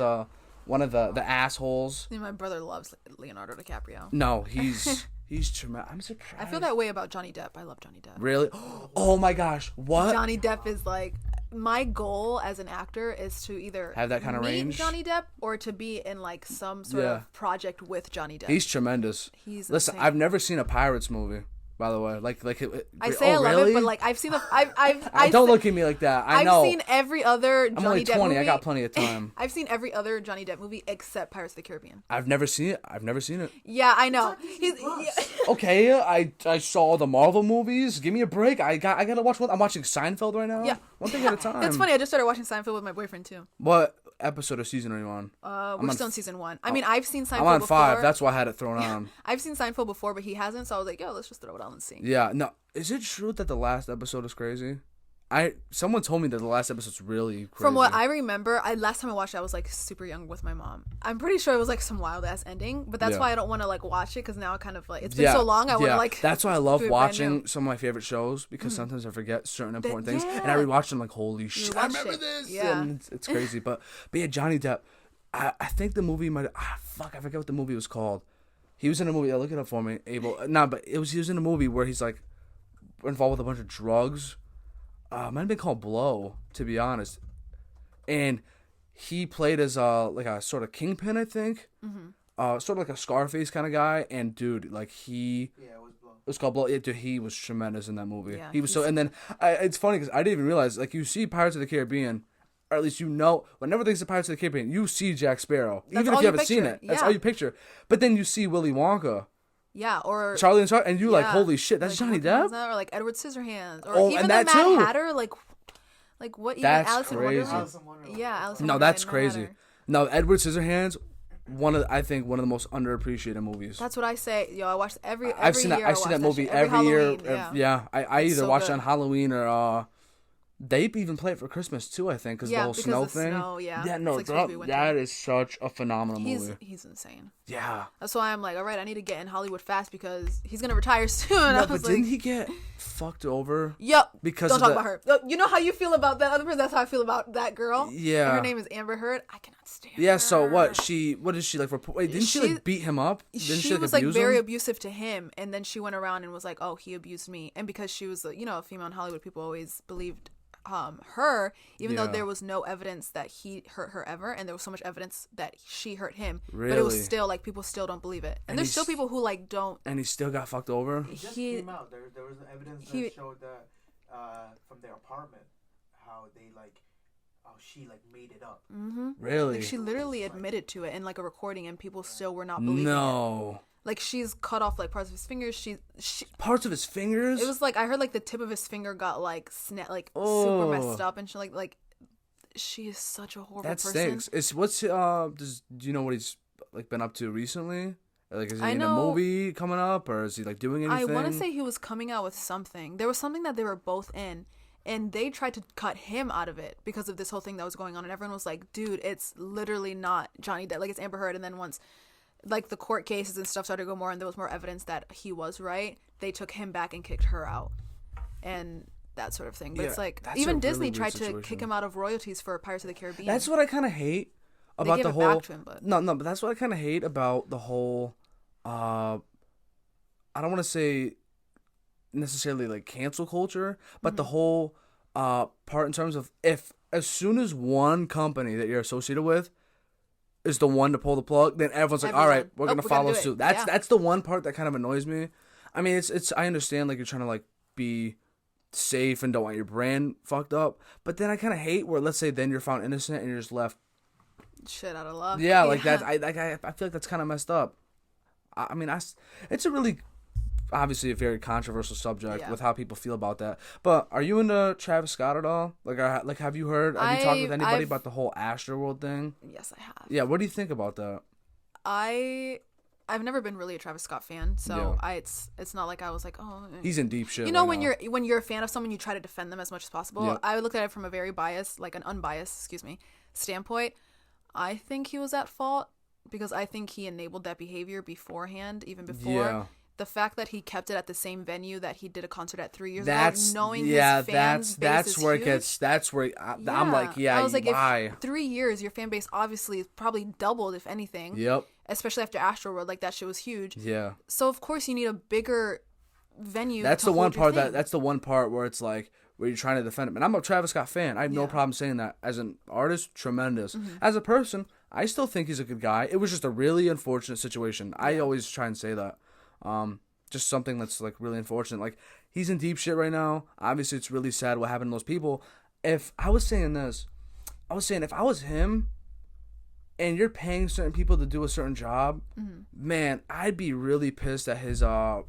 one of the assholes. My brother loves Leonardo DiCaprio. No, he's tremendous. I'm surprised. I feel that way about Johnny Depp. I love Johnny Depp. Really? Oh my gosh, what? Johnny Depp is like, my goal as an actor is to either have that kind of range, Johnny Depp, or to be in like some sort of project with Johnny Depp. He's tremendous. He's Listen, insane. I've never seen a Pirates movie. By the way, I say I love really? it, but like I've seen the I've don't look at me like that. I know. I've seen every other Johnny I'm only Depp 20. movie. I got plenty of time. I've seen every other Johnny Depp movie except Pirates of the Caribbean. I've never seen it. Yeah, I know. Okay, I saw the Marvel movies. Give me a break. I gotta watch one. I'm watching Seinfeld right now. Yeah. One thing at a time. It's funny. I just started watching Seinfeld with my boyfriend too. What episode or season are you on? We're still in season 1. I mean, I've seen Seinfeld. I'm on before. 5. That's why I had it thrown on. I've seen Seinfeld before, but he hasn't. So I was like, yo, let's just throw it on and see. Yeah. No. Is it true that the last episode is crazy? Someone told me that the last episode's really crazy. From what I remember, last time I watched it, I was like super young with my mom. I'm pretty sure it was like some wild ass ending, but that's why I don't want to like watch it because now I kind of like it's been so long. I want to like. That's why I love watching some of my favorite shows because sometimes I forget certain important things and I rewatch them like holy shit, I remember this. Yeah, and it's crazy. But yeah, Johnny Depp. I think the movie might. I forget what the movie was called. He was in a movie. Look it up for me, Abel. But he was in a movie where he's like involved with a bunch of drugs. Might have been called Blow, to be honest. And he played as like a sort of kingpin, I think. Sort of like a Scarface kind of guy. And dude, like he. Yeah, it was Blow. It was called Blow. Yeah, dude, he was tremendous in that movie. Yeah, he was so. And then it's funny because I didn't even realize like you see Pirates of the Caribbean. Or at least you know, whenever there's a Pirates of the Caribbean, you see Jack Sparrow. Even if you haven't seen it. That's all you picture. But then you see Willy Wonka. Yeah, or Charlie and Charlie, and you like, holy shit, that's like, Johnny Depp? Or like Edward Scissorhands. Or even and the that Mad too. Hatter, like what even that's Alice in crazy. Wonderland? Yeah, Alice in No, Wonderland. that's crazy. No, Edward Scissorhands, I think one of the most underappreciated movies. That's what I say. Yo, I watched every I've seen year. I've seen that movie every year. Yeah, I either so watch it good. on Halloween or they even play it for Christmas too, I think, because the whole snow thing. Yeah, no, that is such a phenomenal movie. He's insane. Yeah. That's why I'm like, all right, I need to get in Hollywood fast because he's gonna retire soon. No, but didn't he get fucked over? Yep. Because don't talk about her. You know how you feel about that other person. That's how I feel about that girl. Yeah. Her name is Amber Heard. I cannot stand her. Yeah. So what? What is she like? Wait, didn't she like beat him up? Didn't she like, was like very him? abusive to him, and then she went around and was like, oh, he abused me, and because she was a female in Hollywood, people always believed her, even though there was no evidence that he hurt her ever, and there was so much evidence that she hurt him. Really? But it was still like people still don't believe it, and there's still people who like don't. And he still got fucked over. He just came out. There was evidence that showed that from their apartment how they like. Oh, she like made it up. Mm-hmm. Really? Like, she literally admitted to it in like a recording, and people still were not believing it. No. Like she's cut off like parts of his fingers. She parts of his fingers. It was like I heard like the tip of his finger got like super messed up, and she like she is such a horrible person. That stinks. Do you know what he's like been up to recently? Like is he in a movie coming up, or is he like doing anything? I want to say he was coming out with something. There was something that they were both in. And they tried to cut him out of it because of this whole thing that was going on. And everyone was like, dude, it's literally not Johnny Depp. Like, it's Amber Heard. And then once, like, the court cases and stuff started to go more and there was more evidence that he was right, they took him back and kicked her out. And that sort of thing. But it's like, even Disney tried to kick him out of royalties for Pirates of the Caribbean. That's what I kind of hate about the whole... Back to him, but... No, but that's what I kind of hate about the whole... I don't want to say necessarily, like, cancel culture, but the whole... part in terms of if as soon as one company that you're associated with is the one to pull the plug, then everyone's like, all right, we're gonna follow suit. That's the one part that kind of annoys me. I mean, it's I understand like you're trying to like be safe and don't want your brand fucked up, but then I kind of hate where let's say then you're found innocent and you're just left shit out of luck. Yeah, like that. I feel like that's kind of messed up. I mean, it's a really obviously a very controversial subject with how people feel about that. But are you into Travis Scott at all? Like, have you heard? Have you talked with anybody about the whole Astroworld thing? Yes, I have. Yeah, what do you think about that? I've never been really a Travis Scott fan, so it's not like I was like, oh, he's in deep shit. You know, right when you're a fan of someone, you try to defend them as much as possible. Yep. I looked at it from a very biased, like an unbiased, standpoint. I think he was at fault because I think he enabled that behavior beforehand, even before. Yeah. The fact that he kept it at the same venue that he did a concert at 3 years ago, knowing his fans that's where huge, it gets. That's where I'm like, I was like, why? If 3 years, your fan base obviously probably doubled, if anything. Yep. Especially after Astroworld, like that shit was huge. Yeah. So of course you need a bigger venue. That's the one part that's the one part where it's like where you're trying to defend him. And I'm a Travis Scott fan. I have no problem saying that. As an artist, tremendous. Mm-hmm. As a person, I still think he's a good guy. It was just a really unfortunate situation. I always try and say that. just something that's like really unfortunate. Like he's in deep shit right now. Obviously, it's really sad what happened to those people. If I was saying if I was him, and you're paying certain people to do a certain job, man, I'd be really pissed at his I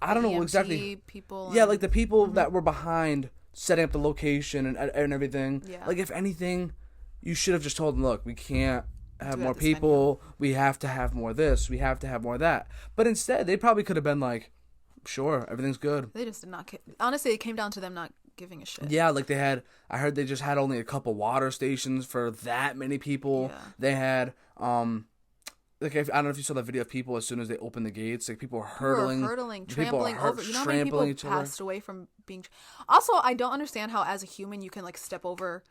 don't know exactly. People. Yeah, like the people that were behind setting up the location and everything. Yeah. Like if anything, you should have just told them, look, we can't have Do it more at this people. We have to have more of this. We have to have more of that. But instead, they probably could have been like, sure, everything's good. They just did not. Honestly, it came down to them not giving a shit. Yeah, like I heard they just had only a couple water stations for that many people. Yeah. They had, like, I don't know if you saw that video of people as soon as they opened the gates, like people were hurtling, trampling over. You know how many people passed away from being. Also, I don't understand how as a human you can like step over.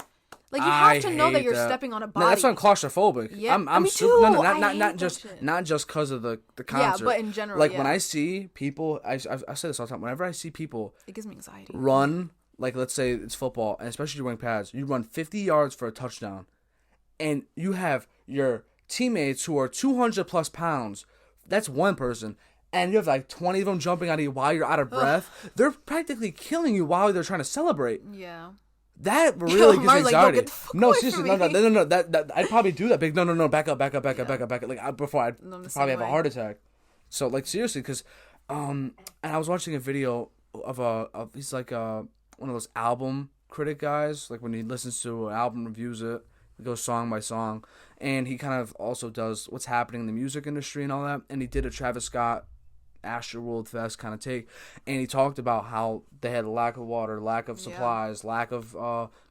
Like you have to know that you're stepping on a body. No, that's why I'm claustrophobic. Yeah, I'm me super, too. not just because of the concert. Yeah, but in general, like when I see people, I say this all the time. Whenever I see people, it gives me anxiety. Run, like let's say it's football, and especially you're wearing pads, you run 50 yards for a touchdown, and you have your teammates who are 200 plus pounds. That's one person. And you have like 20 of them jumping on you while you're out of breath. They're practically killing you while they're trying to celebrate. Yeah. That really gives me anxiety. Like, no, seriously, no. That I'd probably do that. No. Back up. Like before I'd probably have a heart attack. So like seriously, because and I was watching a video of he's like one of those album critic guys. Like when he listens to an album, reviews it, he goes song by song, and he kind of also does what's happening in the music industry and all that. And he did a Travis Scott Astroworld Fest kind of take, and he talked about how they had a lack of water, lack of supplies, lack of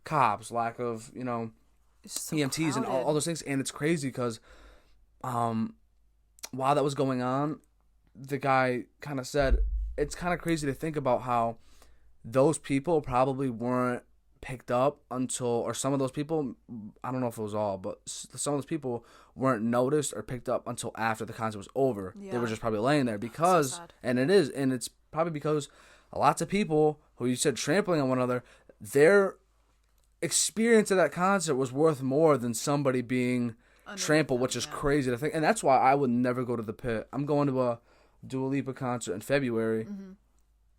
cops, lack of So EMTs and all those things. And it's crazy because while that was going on, the guy kind of said it's kind of crazy to think about how those people probably weren't picked up until, or some of those people, I don't know if it was all, but some of those people weren't noticed or picked up until after the concert was over. Yeah. They were just probably laying there because, so and it's probably because lots of people who you said trampling on one another, their experience at that concert was worth more than somebody being trampled, which is crazy to think. And that's why I would never go to the pit. I'm going to a Dua Lipa concert in February.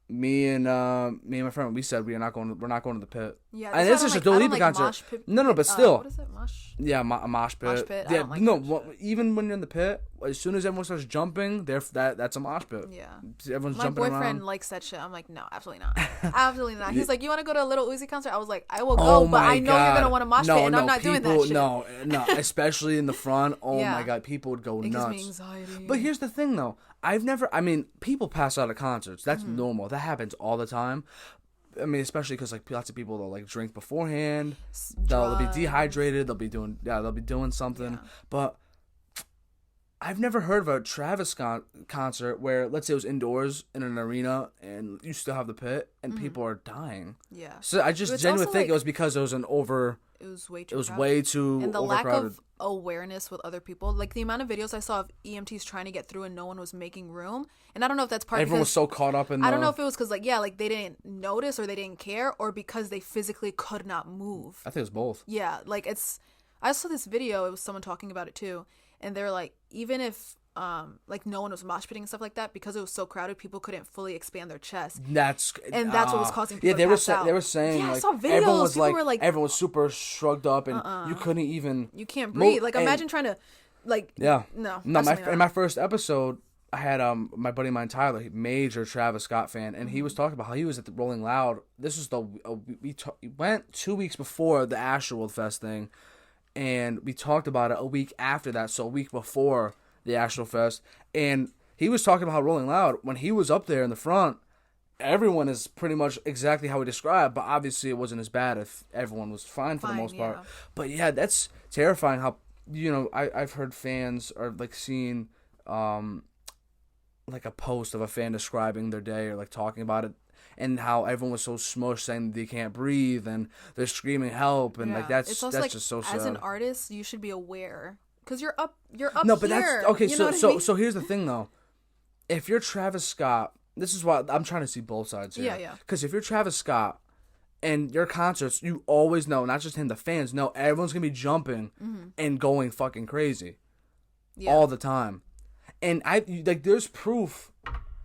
Me and my friend, we said we're not going to the pit. Yeah, and it's just a Dua Lipa concert. No, but still. What is it? Mosh? Yeah, a mosh pit. Mosh pit? I Yeah, don't like no. mosh pit. Even when you're in the pit, as soon as everyone starts jumping, that's a mosh pit. Yeah. Everyone's My jumping boyfriend around. likes that shit. I'm like, no, absolutely not. Absolutely not. He's like, you want to go to a Little Uzi concert? I was like, I will go, but I know you're gonna want to mosh pit, and I'm not doing that shit. No, especially in the front. Oh Yeah. my god, people would go It nuts. gives me anxiety. But here's the thing, though. People pass out at concerts. That's normal. That happens all the time. I mean, especially because like lots of people will like drink beforehand. They'll be dehydrated. They'll be doing something. Yeah. But I've never heard of a Travis Scott concert where, let's say, it was indoors in an arena and you still have the pit and people are dying. Yeah. So I just genuinely think it was because it was It was way too. It was crowded. way too And the overcrowded. lack of awareness with other people, like the amount of videos I saw of EMTs trying to get through and no one was making room. And I don't know if that's Everyone was so caught up in. I don't know if it was because they didn't notice or they didn't care, or because they physically could not move. I think it was both. Yeah, like I saw this video. It was someone talking about it too, and they're like, even if like no one was mosh pitting and stuff like that, because it was so crowded, people couldn't fully expand their chest. That's what was causing people they to were pass out. They were saying Yeah, I like saw videos. everyone was People were like, everyone was super shrugged up and you couldn't even. You can't breathe. move. Like And- imagine trying to, like. Yeah. No. In absolutely my not. first episode, I had my buddy of mine Tyler, major Travis Scott fan, and he was talking about how he was at the Rolling Loud. This was we went 2 weeks before the Astroworld Fest thing, and we talked about it a week after that, so a week before the Astro Fest, and he was talking about how Rolling Loud, when he was up there in the front, everyone is pretty much exactly how he described, but obviously it wasn't as bad if everyone was fine for the most part. Yeah. But yeah, that's terrifying how, I've heard fans are like seeing like a post of a fan describing their day or like talking about it, and how everyone was so smushed saying they can't breathe and they're screaming help, and like that's just so sad. As an artist, you should be aware because you're up No, but here. that's okay. You know what I mean? So here's the thing though, if you're Travis Scott, this is why I'm trying to see both sides here. Yeah. Because if you're Travis Scott and your concerts, you always know, not just him, the fans know everyone's gonna be jumping and going fucking crazy all the time. And there's proof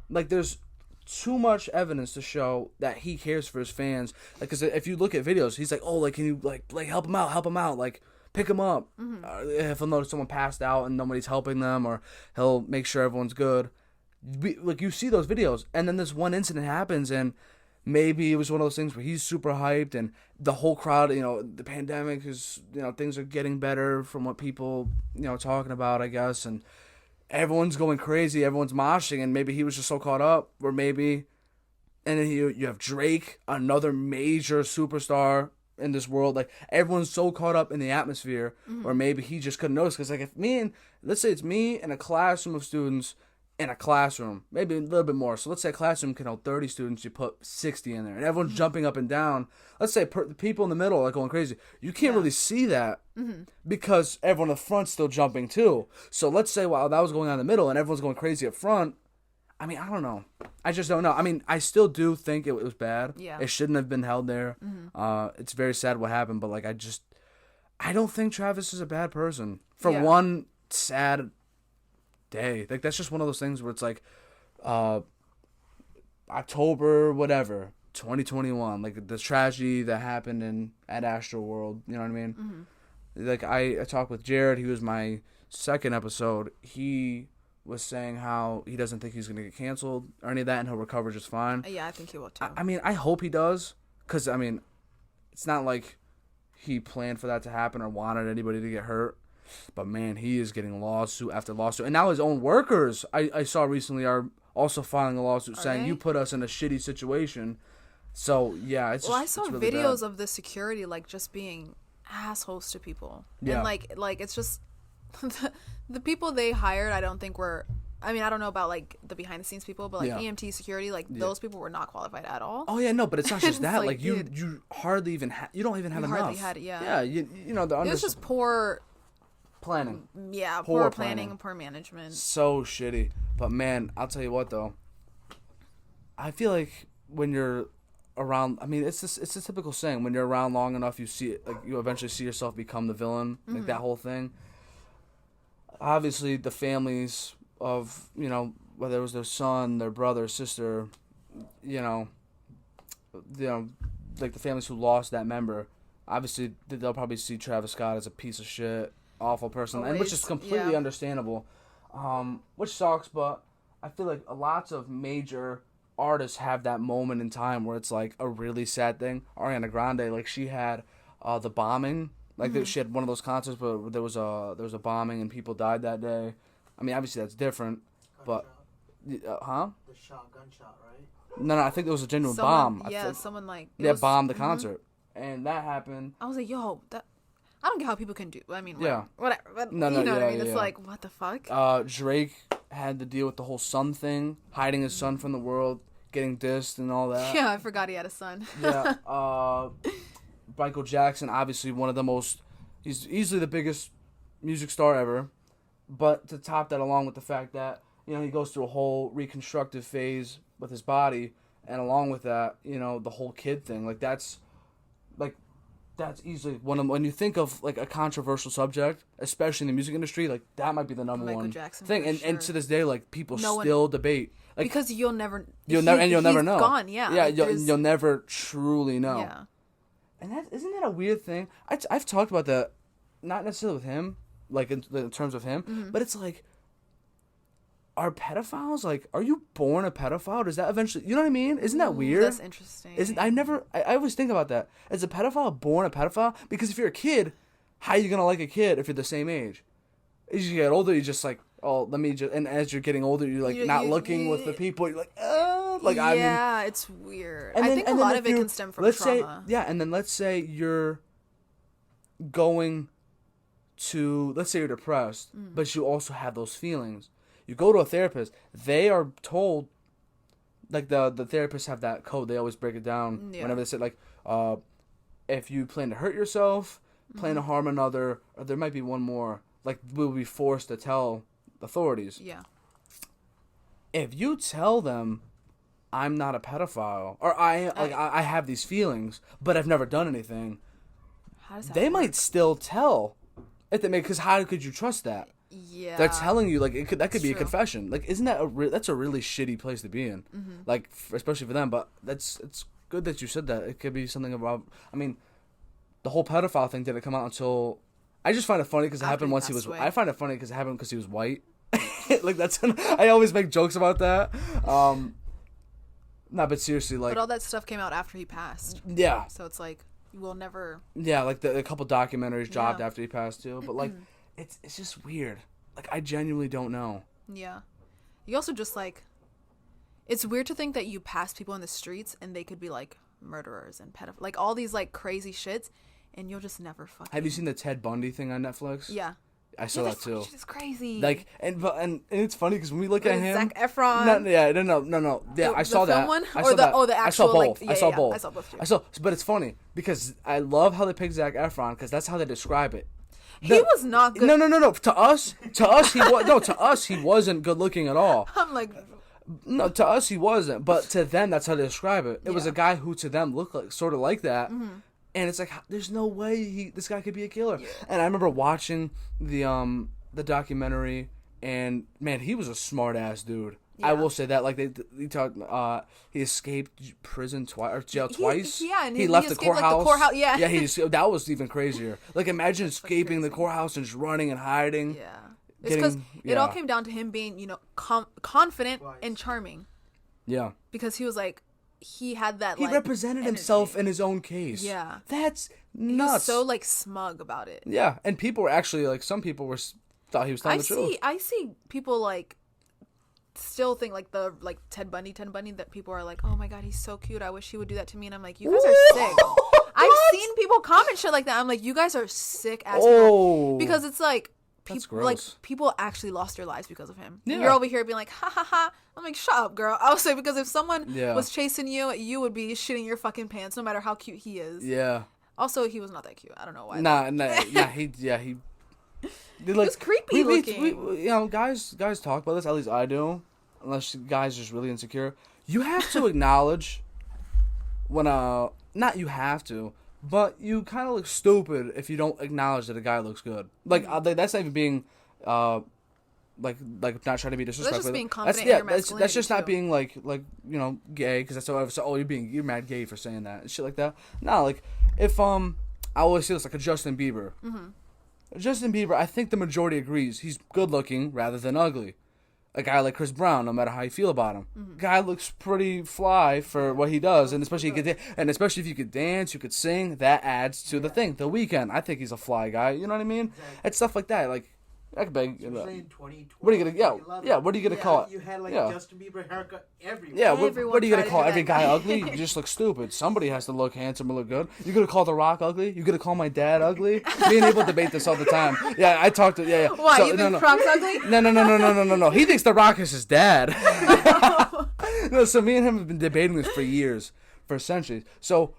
Like, there's too much evidence to show that he cares for his fans. Like, because if you look at videos, he's like, oh, like, can you, like help him out, like, pick him up. If he'll notice someone passed out and nobody's helping them, or he'll make sure everyone's good. Like, you see those videos, and then this one incident happens, and maybe it was one of those things where he's super hyped, and the whole crowd, the pandemic is, things are getting better from what people, talking about, I guess, and everyone's going crazy, everyone's moshing, and maybe he was just so caught up, or maybe, and then you have Drake, another major superstar in this world, like, everyone's so caught up in the atmosphere, or maybe he just couldn't notice, because, like, let's say it's me and a classroom of students, in a classroom, maybe a little bit more. So let's say a classroom can hold 30 students, you put 60 in there, and everyone's jumping up and down. Let's say the people in the middle are going crazy. You can't really see that because everyone in the front's still jumping too. So let's say while that was going on in the middle and everyone's going crazy up front, I mean, I don't know. I just don't know. I mean, I still do think it was bad. Yeah. It shouldn't have been held there. It's very sad what happened, but, like, I don't think Travis is a bad person. For one sad day. Like, that's just one of those things where it's like October whatever 2021, like the tragedy that happened at Astroworld, you know what I mean? Like, I talked with Jared, he was my second episode. He was saying how he doesn't think he's gonna get canceled or any of that, and he'll recover just fine. Yeah, I think he will too. I mean, I hope he does, because I mean, it's not like he planned for that to happen or wanted anybody to get hurt. But, man, he is getting lawsuit after lawsuit. And now his own workers, I saw recently, are also filing a lawsuit saying, you put us in a shitty situation. So, yeah, it's Well, just, I saw really videos bad. of the security, like, just being assholes to people. Yeah. And, like it's just... the people they hired, I don't think were... I mean, I don't know about, like, the behind-the-scenes people, but, like, EMT security, like, those people were not qualified at all. Oh, yeah, no, but it's not just that. like, you hardly even you don't even have enough. Hardly had it, yeah. Yeah, you know, It was just poor... planning. Yeah, poor planning and poor management. So shitty. But, man, I'll tell you what, though. I feel like when you're around, I mean, it's a typical saying. When you're around long enough, you see it, like, you eventually see yourself become the villain. Like, that whole thing. Obviously, the families of, whether it was their son, their brother, sister, like, the families who lost that member, obviously, they'll probably see Travis Scott as a piece of shit, awful person, and which is completely understandable, which sucks. But I feel like lots of major artists have that moment in time where it's like a really sad thing. Ariana Grande, like, she had the bombing, like she had one of those concerts, but there was a bombing and people died that day. I mean, obviously that's different, but The gunshot, right? No, I think there was a genuine Someone, bomb. Yeah, someone, like... bombed the concert, and that happened. I was like, yo, I don't get how people can do... I mean, Yeah. whatever. But, No, you know what I mean? yeah. It's like, what the fuck? Drake had to deal with the whole son thing, hiding his son from the world, getting dissed and all that. Yeah, I forgot he had a son. Yeah. Michael Jackson, obviously one of the most... He's easily the biggest music star ever. But to top that, along with the fact that, he goes through a whole reconstructive phase with his body, and along with that, the whole kid thing, like, that's easily one of, when you think of, like, a controversial subject, especially in the music industry, like, that might be the number Michael one Jackson, thing. And to this day, like, people still debate. Like, because you'll never never know. Gone, yeah. Yeah, you'll never truly know. Yeah. And isn't that a weird thing? I've talked about that, not necessarily with him, like, in terms of him, but it's like, are pedophiles, like, are you born a pedophile? Does that eventually, you know what I mean? Isn't that weird? That's interesting. I always think about that. Is a pedophile born a pedophile? Because if you're a kid, how are you going to like a kid if you're the same age? As you get older, you're just like, oh, let me just, and as you're getting older, you're like not looking with the people, you're like, oh, like, I mean. Yeah, it's weird. I think a lot of it can stem from trauma. And then let's say you're going to, let's say you're depressed, but you also have those feelings. You go to a therapist, they are told, like, the therapists have that code, they always break it down whenever they say, like, if you plan to hurt yourself, plan to harm another, or there might be one more, like, we'll be forced to tell authorities. Yeah. If you tell them, I'm not a pedophile, or I have these feelings, but I've never done anything, How does that they work? might still tell. If they make, because how could you trust that? Yeah. They're telling you, like, that could be a True. confession. Like, isn't that that's a really shitty place to be in? Mm-hmm. Like, especially for them. But it's good that you said that. It could be something about. I mean, the whole pedophile thing didn't come out until. I just find it funny because it After happened he once he passed was. away. I find it funny because it happened because he was white. Like I always make jokes about that. No, but seriously, like. But all that stuff came out after he passed. Yeah. So it's like, you will never. Yeah, like a couple documentaries dropped Yeah. after he passed too. But like, it's just weird. Like, I genuinely don't know. Yeah. You also just like. It's weird to think that you pass people in the streets and they could be like murderers and pedophiles. Like all these like crazy shits. And you'll just never fucking. Have you seen the Ted Bundy thing on Netflix? Yeah. I saw that too. It's crazy. Like, and it's funny because when we look at him, Zac Efron. No. Yeah, I saw the that. film one? I Or saw the- that. oh, the I saw actual, like, both. yeah, I saw yeah, both. I saw both too. But it's funny because I love how they pick Zac Efron because that's how they describe it. He was not good. No. To us, he was no. To us, he wasn't good looking at all. I'm like, No, to us he wasn't, but to them that's how they describe it. It was Yeah. a guy who to them looked like sort of like that, and it's like there's no way this guy could be a killer. Yeah. And I remember watching the documentary, and man, he was a smart ass dude. I Yeah. will say that. Like he talked, he escaped prison twice or jail twice. And he left the escaped, like, courthouse. the courthouse. Yeah, yeah, that was even crazier. Like imagine escaping the crazy. courthouse and just running and hiding. Yeah. It's because it all yeah. came down to him being, confident Wise. and charming. Yeah. Because he was like, he had that. He like, represented energy. himself in his own case. Yeah. That's He was nuts. so like smug about it. Yeah, and people were actually like some people thought he was telling the truth. I see people like still think like Ted Bundy that people are like, oh my god, he's so cute. I wish he would do that to me. And I'm like, you guys are sick. I've seen people comment shit like that. I'm like, you guys are sick ass people. Oh, Because it's like That's people like gross. people actually lost their lives because of him. Yeah. You're over here being like, ha ha ha. I'm like, shut up, girl. I would say because if someone Yeah. was chasing you, you would be shitting your fucking pants no matter how cute he is. yeah, Also, he was not that cute. I don't know why. nah, he. He was creepy looking. Guys talk about this. At least I do. Unless guys are just really insecure, you have to acknowledge when not you have to, but you kind of look stupid if you don't acknowledge that a guy looks good. Like that's not even being like not trying to be disrespectful. just being That's confident in your that's just not masculinity, being like gay because that's what you're mad gay for saying that and shit like that. No, like if I always say this like a Justin Bieber. Mm-hmm. Justin Bieber, I think the majority agrees he's good looking rather than ugly. A guy like Chris Brown, no matter how you feel about him, guy looks pretty fly for what he does, and especially if you could dance, you could sing, that adds to the thing. The Weeknd, I think he's a fly guy. You know what I mean? Exactly. It's stuff like that. Like, I could beg. Especially in 2012, What are you gonna? 2011. Yeah. What are you gonna call it? You had like Yeah. Justin Bieber haircut everywhere. Yeah, Everyone what are you gonna tried to call do every that. guy ugly? You just look stupid. Somebody has to look handsome or look good. You gonna call The Rock ugly? You gonna call my dad ugly? Me and Abel debate this all the time. Yeah, I talked to yeah. Why? So, You think Croc's ugly? No. He thinks The Rock is his dad. No, so me and him have been debating this for years, for centuries. So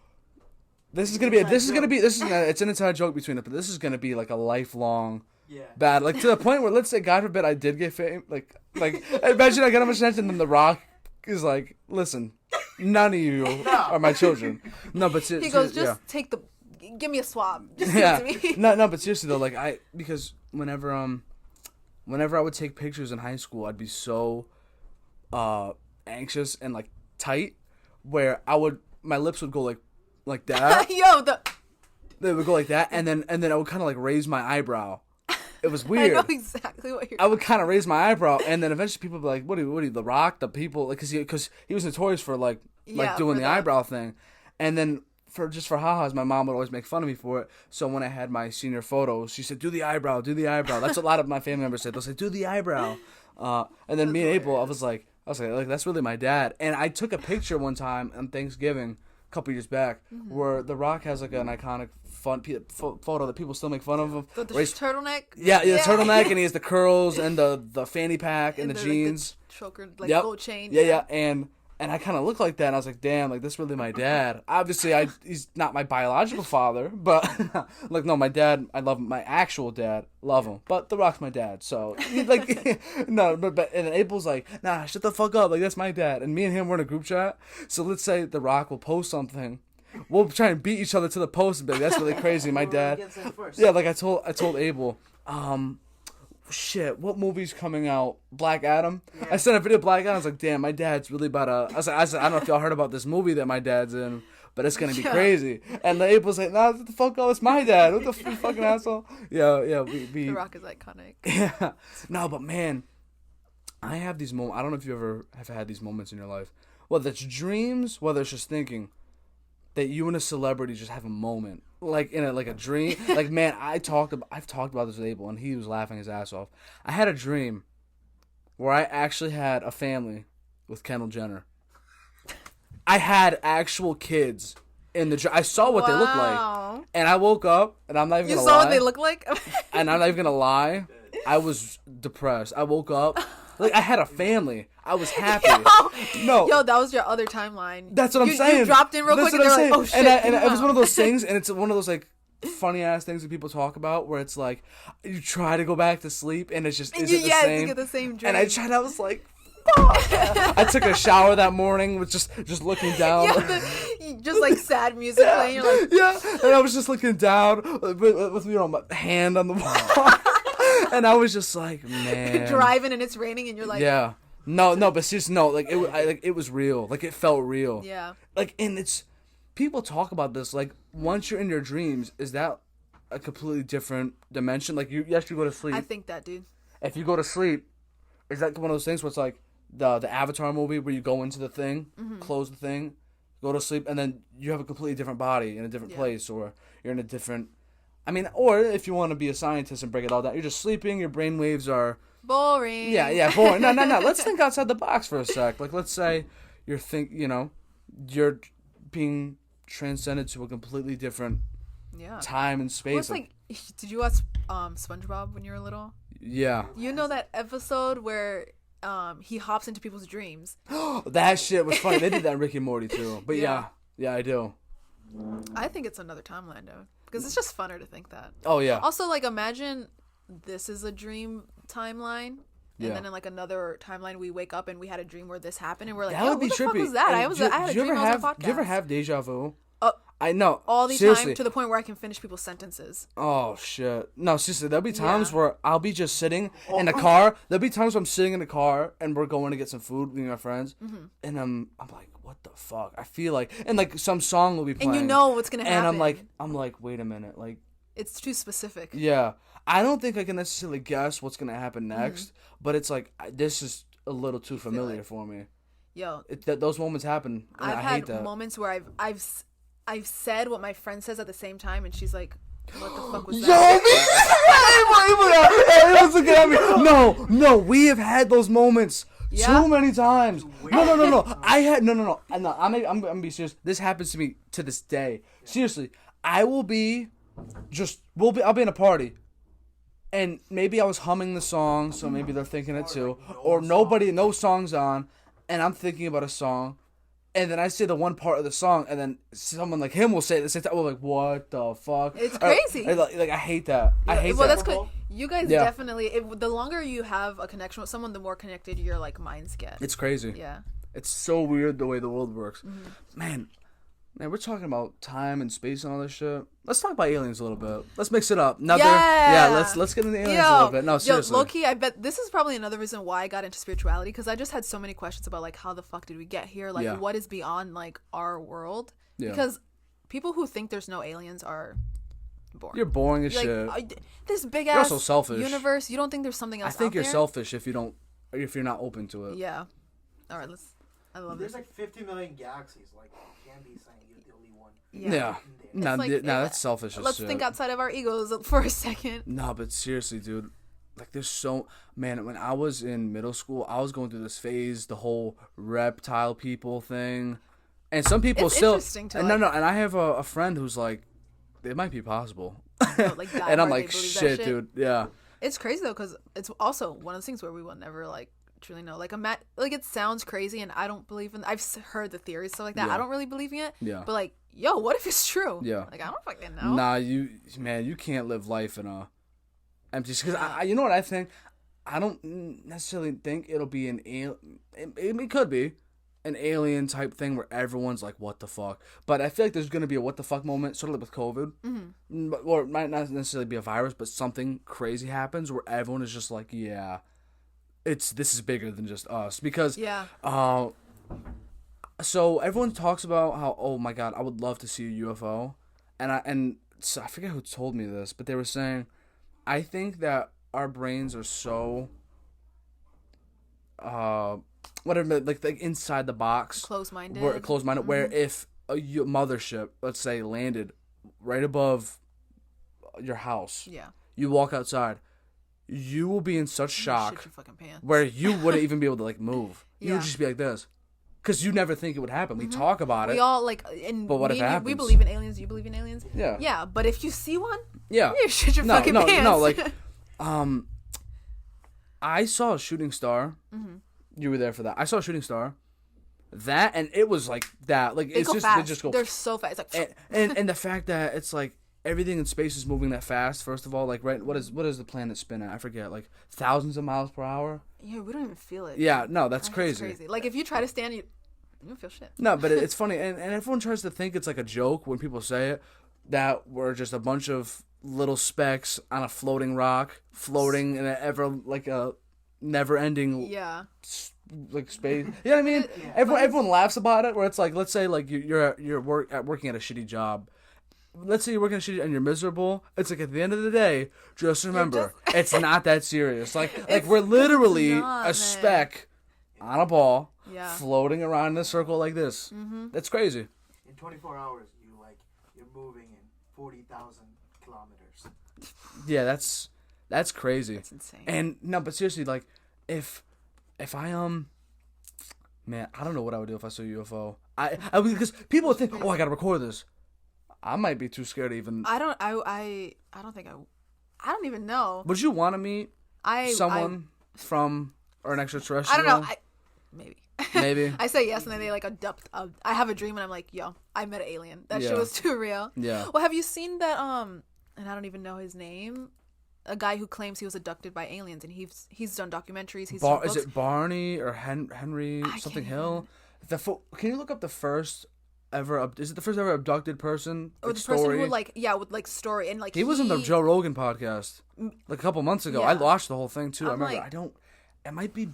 it's an inside joke between us, but this is gonna be like a lifelong Yeah. bad, like to the point where, let's say, God forbid, I did get fame. Like imagine I get on much attention, and then The Rock is like, listen, none of you are my children. No, but He goes, just give me a swab. Just yeah. give it to me. No, but seriously though, like because whenever I would take pictures in high school, I'd be so anxious and like tight, where my lips would go like that. Yo, They would go like that, and then I would kind of like raise my eyebrow. It was I weird. know exactly what you're I would kind of raise my eyebrow, and then eventually people would be like, "What are you, The Rock?" The people, like, because he was notorious for like Yeah, doing for the that. eyebrow thing, and then for ha-has, my mom would always make fun of me for it. So when I had my senior photos, she said, "Do the eyebrow, do the eyebrow." That's what a lot of my family members said. They'll say, "Do the eyebrow," and then me and April, I was like, that's really my dad. And I took a picture one time on Thanksgiving a couple years back, where The Rock has like an iconic photo that people still make fun of him. the where he's- turtleneck. yeah, the turtleneck, and he has the curls and the fanny pack and the jeans. Like, the choker, like Yep. gold chain. Yeah, and I kind of look like that, and I was like, damn, like, that's really my dad. Obviously, he's not my biological father, but, like, no, my dad, I love him. My actual dad, love him. But The Rock's my dad, so, like, no, but and then April's like, nah, shut the fuck up, like, that's my dad. And me and him were in a group chat, so let's say The Rock will post something. We'll try and beat each other to the post and be like, that's really crazy, my dad. Whoever gets it first. Yeah, like, I told Abel, shit, what movie's coming out? Black Adam. Yeah. I sent a video of Black Adam. I was like, damn, my dad's really about to. I said, I don't know if y'all heard about this movie that my dad's in, but it's gonna be crazy. And April's like, nah, what the fuck? Oh, it's my dad. What the fucking asshole? Yeah. We The Rock is iconic. Yeah. No, but man, I have these moments. I don't know if you ever have had these moments in your life, whether it's dreams, whether it's just thinking that you and a celebrity just have a moment, like in a dream. Like, man, I've talked about this with Abel, and he was laughing his ass off. I had a dream where I actually had a family with Kendall Jenner. I had actual kids in the dream. I saw what they looked like, and I woke up, and I'm not even gonna lie. You saw what they look like? And I'm not even gonna lie, I was depressed. I woke up. Like, I had a family. I was happy. Yo, that was your other timeline. That's what I'm saying. You dropped in real quick and they're like, oh, shit. And it was one of those things, and it's one of those, like, funny-ass things that people talk about where it's like, you try to go back to sleep, and it's just isn't the same. You get the same dream. And I was like, fuck. I took a shower that morning with just looking down. Just, like, sad music playing. You're like... Yeah, and I was just looking down with my hand on the wall. And I was just like, man. Driving and it's raining and you're like... Yeah. No, but seriously, no, like, it was real. Like, it felt real. Yeah. Like, and it's... People talk about this, like, once you're in your dreams, is that a completely different dimension? Like, you actually go to sleep. I think that, dude. If you go to sleep, is that one of those things where it's like the Avatar movie where you go into the thing, close the thing, go to sleep, and then you have a completely different body in a different place, or you're in a different... I mean, or if you want to be a scientist and break it all down, you're just sleeping, your brain waves are... Boring. Yeah, boring. No. Let's think outside the box for a sec. Like, let's say you're being transcended to a completely different time and space. Well, it's like, did you watch SpongeBob when you were little? Yeah. You know that episode where he hops into people's dreams? That shit was funny. They did that in Rick and Morty too. But yeah, I do. I think it's another timeline though, because it's just funner to think that. Oh yeah. Also, like, imagine this is a dream timeline, and then in like another timeline we wake up and we had a dream where this happened, and we're like, that yo, would be what the trippy. fuck was that? I had a dream I was on a podcast. Do you ever have deja vu? Oh, I know. all the seriously. time, to the point where I can finish people's sentences. Oh shit. No, seriously, there'll be times where I'll be just sitting in the car. There'll be times where I'm sitting in the car and we're going to get some food with my friends, and I'm like, what the fuck? I feel like, and like some song will be playing, and you know what's gonna happen. And I'm like, wait a minute, like, it's too specific. Yeah, I don't think I can necessarily guess what's gonna happen next, but it's like, this is a little too familiar for me. Yo, those moments happen. And I've I had hate that. moments where I've said what my friend says at the same time, and she's like, what the fuck was Yo, that? Hey, looking at me. No, we have had those moments too many times. No. I had no. I'm gonna be serious. This happens to me to this day. Seriously, I'll be in a party, and maybe I was humming the song, so maybe they're thinking it too, or no song's on, and I'm thinking about a song. And then I say the one part of the song, and then someone like him will say it at the same time. We're like, what the fuck? It's crazy. Like, I hate that. I hate that. Well, that's good. You guys definitely, the longer you have a connection with someone, the more connected your, like, minds get. It's crazy. Yeah. It's so weird the way the world works. Man, we're talking about time and space and all this shit. Let's talk about aliens a little bit. Let's mix it up. Let's get into aliens a little bit. No, seriously. Low-key, I bet this is probably another reason why I got into spirituality, because I just had so many questions about, like, how the fuck did we get here? Like, what is beyond, like, our world? Yeah. Because people who think there's no aliens are boring. You're boring as shit. This big ass also selfish. universe. You don't think there's something else out there? I think you're selfish if you're not open to it. Yeah. All right, I love There's it. like 50 million galaxies. Like, you can't be saying you're the only one. Yeah. No, that's selfish as Let's shit. think outside of our egos for a second. No, but seriously, dude. Like, there's so... Man, when I was in middle school, I was going through this phase, the whole reptile people thing. And some people it's still... Interesting to and no, and I have a friend who's like, it might be possible. Like, and I'm like, shit, dude. Yeah. It's crazy, though, because it's also one of those things where we will never, like, truly know. Like, it sounds crazy, and I don't believe in... I've heard the theories, stuff like that. I don't really believe in it. Yeah. But, like, yo, what if it's true? Yeah. Like, I don't fucking know. Nah, you can't live life in a empty... Because, you know what I think? I don't necessarily think it'll be an alien... It could be. an alien type thing where everyone's like, what the fuck? But I feel like there's going to be a what the fuck moment, sort of like with COVID. Mm-hmm. Or it might not necessarily be a virus, but something crazy happens where everyone is just like, yeah, this is bigger than just us. Because, so everyone talks about how, oh my God, I would love to see a UFO. And so I forget who told me this, but they were saying, I think that our brains are so, whatever, like inside the box. Close-minded. Where if a mothership, let's say, landed right above your house, you walk outside, you will be in such shock shit your fucking pants. where you wouldn't even be able to, like, move. You would just be like this. Because you never think it would happen. We talk about it. We all, like, but what if it happens? We believe in aliens. You believe in aliens? Yeah. Yeah, but if you see one, you shit your fucking pants. No, like, I saw a shooting star. Mm-hmm. You were there for that. I saw a shooting star. That, and it was like that. Like, it's just, fast. they just go. They're so fast. It's like, and the fact that it's like, everything in space is moving that fast, first of all. Like, right, what does the planet spin at? I forget. Like, thousands of miles per hour? Yeah, we don't even feel it. Yeah, no, that's crazy. Crazy. Like, if you try to stand, you don't feel shit. No, but it's funny, and everyone tries to think it's like a joke when people say it, that we're just a bunch of little specks on a floating rock, floating in a never-ending like space. You know what I mean? Yeah. Everyone laughs about it, where it's like, let's say like you're working at a shitty job. Let's say you're working at a shitty and you're miserable. It's like, at the end of the day, just remember, it's not that serious. Like we're literally a speck on a ball, floating around in a circle like this. Mm-hmm. That's crazy. In 24 hours, you're moving in 40,000 kilometers. Yeah, that's crazy. That's insane. And no, but seriously, like, if I man, I don't know what I would do if I saw a UFO. I because people would think, oh, I gotta record this. I might be too scared to even. I don't think I don't even know. Would you want to meet someone from or an extraterrestrial? I don't know. Maybe. I say yes, and then they like abduct. I have a dream, and I'm like, yo, I met an alien. That shit was too real. Yeah. Well, have you seen that? And I don't even know his name. A guy who claims he was abducted by aliens, and he's done documentaries. He's done books. Is it Barney or Henry something Hill? Can you look up the first ever? Is it the first ever abducted person? Or the person who with like story and like he was on the Joe Rogan podcast like a couple months ago. Yeah. I watched the whole thing too. I remember. Like, it might be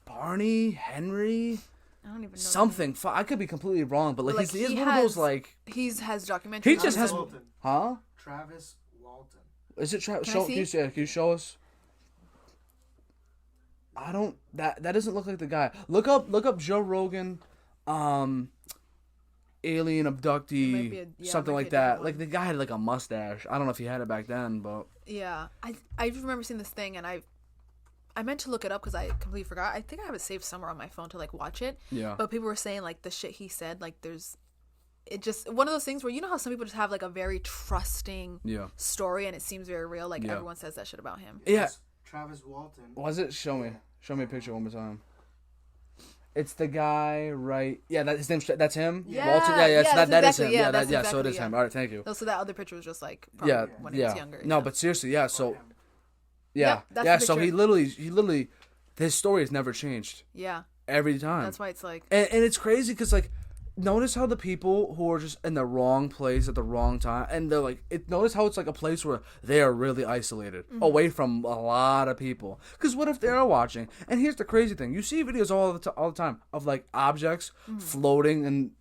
Barney, Henry. I don't even know. Something. I could be completely wrong, but like he's one of those like. He has documentaries. He just has. Walton. Huh? Travis Walton. Is it Travis? Can you show us? I don't. That doesn't look like the guy. Look up Joe Rogan, alien abductee, something like that. Like the guy had like a mustache. I don't know if he had it back then, but yeah, I remember seeing this thing, and I meant to look it up because I completely forgot. I think I have it saved somewhere on my phone to like watch it. Yeah. But people were saying like the shit he said, like it just one of those things where you know how some people just have like a very trusting story and it seems very real. Like everyone says that shit about him. Yeah. Travis Walton. Was it? Show me a picture one more time. It's the guy, right? Yeah, his name. That's him. Yeah, Walton. That is him. Yeah, so it is him. All right, thank you. So that other picture was just like probably when he was younger. No, but seriously, yeah. So that's so he literally, his story has never changed. Yeah. Every time. That's why it's like. And it's crazy because like, notice how the people who are just in the wrong place at the wrong time, and they're like, notice how it's like a place where they are really isolated, away from a lot of people. Because what if they are watching? And here's the crazy thing: you see videos all the time of like objects floating, and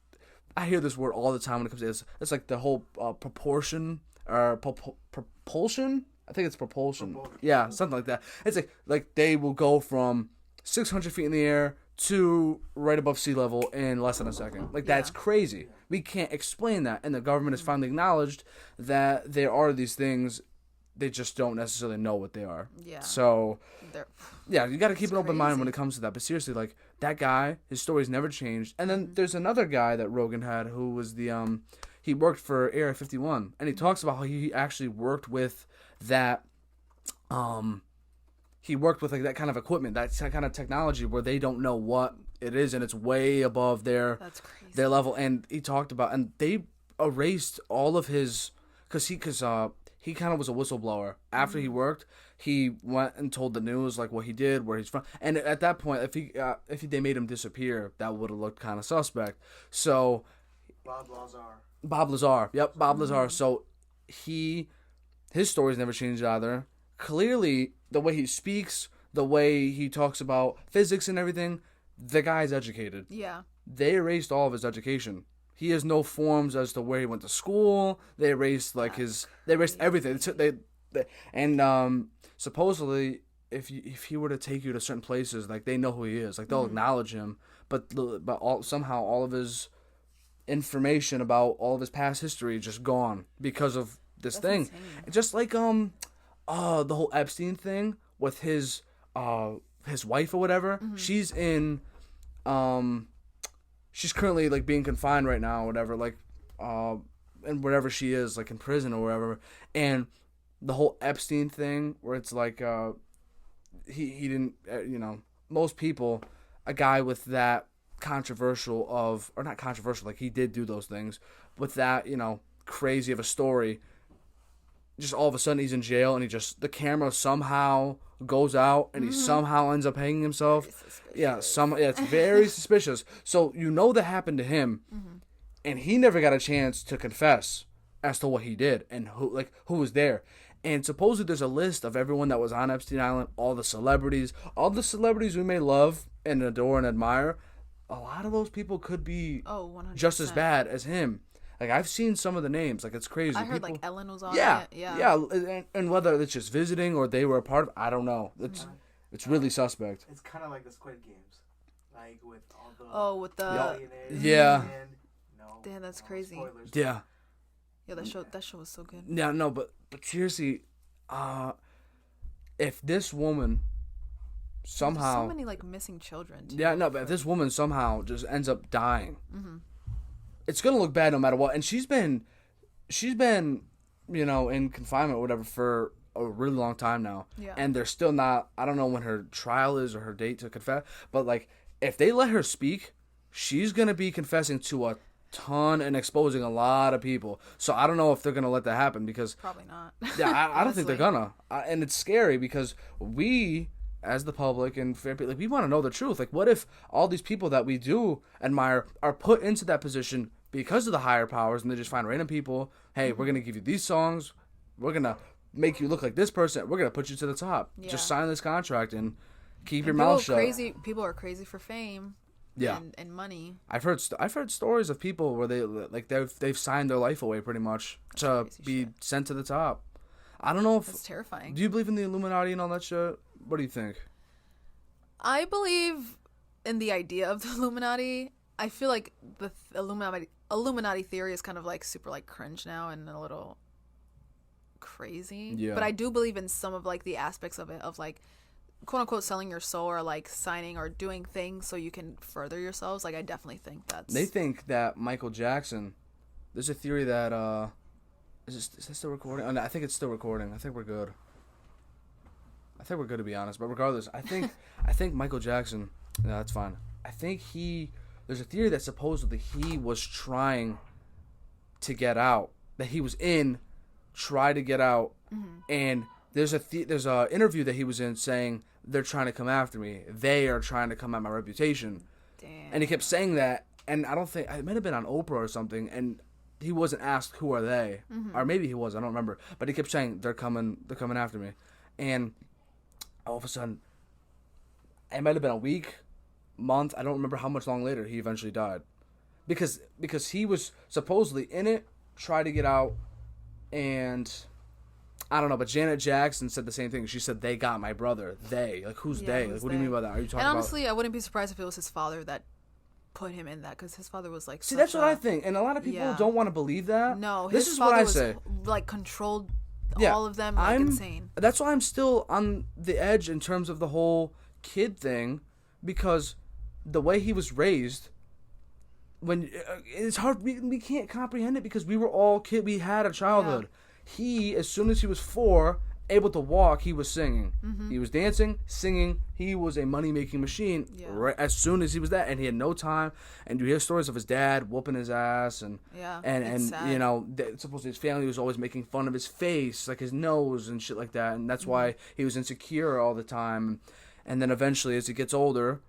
I hear this word all the time when it comes to this. It's like the whole proportion or propulsion. I think it's propulsion. Yeah, something like that. It's like they will go from 600 feet in the air to right above sea level in less than a second. Like, that's crazy. We can't explain that. And the government has finally acknowledged that there are these things. They just don't necessarily know what they are. Yeah. So, you got to keep an open mind crazy. when it comes to that. But seriously, like, that guy, his story's never changed. And then there's another guy that Rogan had who was the, he worked for Area 51. And he talks about how he actually worked with that, he worked with like that kind of equipment, that kind of technology where they don't know what it is, and it's way above their level. And he talked about, and they erased all of his, because he kind of was a whistleblower. After he worked, he went and told the news like what he did, where he's from, and at that point, if they made him disappear, that would have looked kind of suspect. So Bob Lazar, yep, Bob Lazar. So his story's never changed either. Clearly, the way he speaks, the way he talks about physics and everything, the guy's educated. Yeah. They erased all of his education. He has no forms as to where he went to school. They erased they erased everything. And supposedly, if he were to take you to certain places, like they know who he is, like they'll acknowledge him, but somehow all of his information about all of his past history just gone because of this thing. Insane. Just like the whole Epstein thing with his wife or whatever. She's in she's currently like being confined right now or whatever, like and wherever she is, like in prison or wherever. And the whole Epstein thing where it's like he didn't most people, a guy with that not controversial, like he did do those things, with that crazy of a story, just all of a sudden he's in jail and the camera somehow goes out and he somehow ends up hanging himself. It's very suspicious. So that happened to him, and he never got a chance to confess as to what he did and who was there. And supposedly there's a list of everyone that was on Epstein Island, all the celebrities we may love and adore and admire. A lot of those people could be 100%. just as bad as him. Like, I've seen some of the names. Like, it's crazy. I heard, like, Ellen was on it. Yeah. And whether it's just visiting or they were a part of, I don't know. It's really suspect. It's kind of like the Squid Games. Like, with all the... Yeah. Damn, that's crazy. Spoilers. Yeah. Yeah, that show was so good. Yeah, no, but seriously, if this woman somehow... There's so many, like, missing children, too. Yeah, no, but if this woman somehow just ends up dying... It's gonna look bad no matter what. And she's been, in confinement or whatever for a really long time now. Yeah. And they're still not. I don't know when her trial is or her date to confess. But like, if they let her speak, she's gonna be confessing to a ton and exposing a lot of people. So I don't know if they're gonna let that happen because probably not. Yeah, I don't think they're gonna. And it's scary because we, as the public and like, we want to know the truth. Like, what if all these people that we do admire are put into that position because of the higher powers, and they just find random people? Hey, we're gonna give you these songs. We're gonna make you look like this person. We're gonna put you to the top. Yeah. Just sign this contract and keep your mouth shut. People are crazy for fame. Yeah. And money. I've heard stories of people where they've signed their life away pretty much to be sent to the top. I don't know if that's terrifying. Do you believe in the Illuminati and all that shit? What do you think? I believe in the idea of the Illuminati. I feel like the Illuminati theory is kind of like super like cringe now and a little crazy. Yeah. But I do believe in some of like the aspects of it, of like quote unquote selling your soul or like signing or doing things so you can further yourselves. Like, I definitely think that's... They think that Michael Jackson... There's a theory that... Is this still recording? Oh, no, I think it's still recording. I think we're good. To be honest. But regardless, I think Michael Jackson... No, that's fine. I think there's a theory that supposedly he was trying to get out. That he was try to get out. And there's a interview that he was in saying, they're trying to come after me. They are trying to come at my reputation. Damn. And he kept saying that. And I don't think... It might have been on Oprah or something. And he wasn't asked, who are they? Or maybe he was. I don't remember. But he kept saying, they're coming after me. And all of a sudden, it might have been a week, month. I don't remember how much long later he eventually died. Because he was supposedly in it, tried to get out, and... I don't know, but Janet Jackson said the same thing. She said, they got my brother. They. Like, who's they? Like, what do you mean by that? Are you talking about... And honestly, I wouldn't be surprised if it was his father that put him in that, because his father was like... See, that's what I think. And a lot of people don't want to believe that. No, this is what I say. Like, controlled all of them insane. That's why I'm still on the edge in terms of the whole kid thing, because the way he was raised... When it's hard, we can't comprehend it because we were all kids. We had a childhood. Yeah. He, as soon as he was 4 able to walk, he was singing. He was dancing, singing. He was a money-making machine right as soon as he was that, and he had no time. And you hear stories of his dad whooping his ass, and sad. you know, supposedly his family was always making fun of his face, like his nose and shit like that, and that's why he was insecure all the time. And then eventually, as he gets older,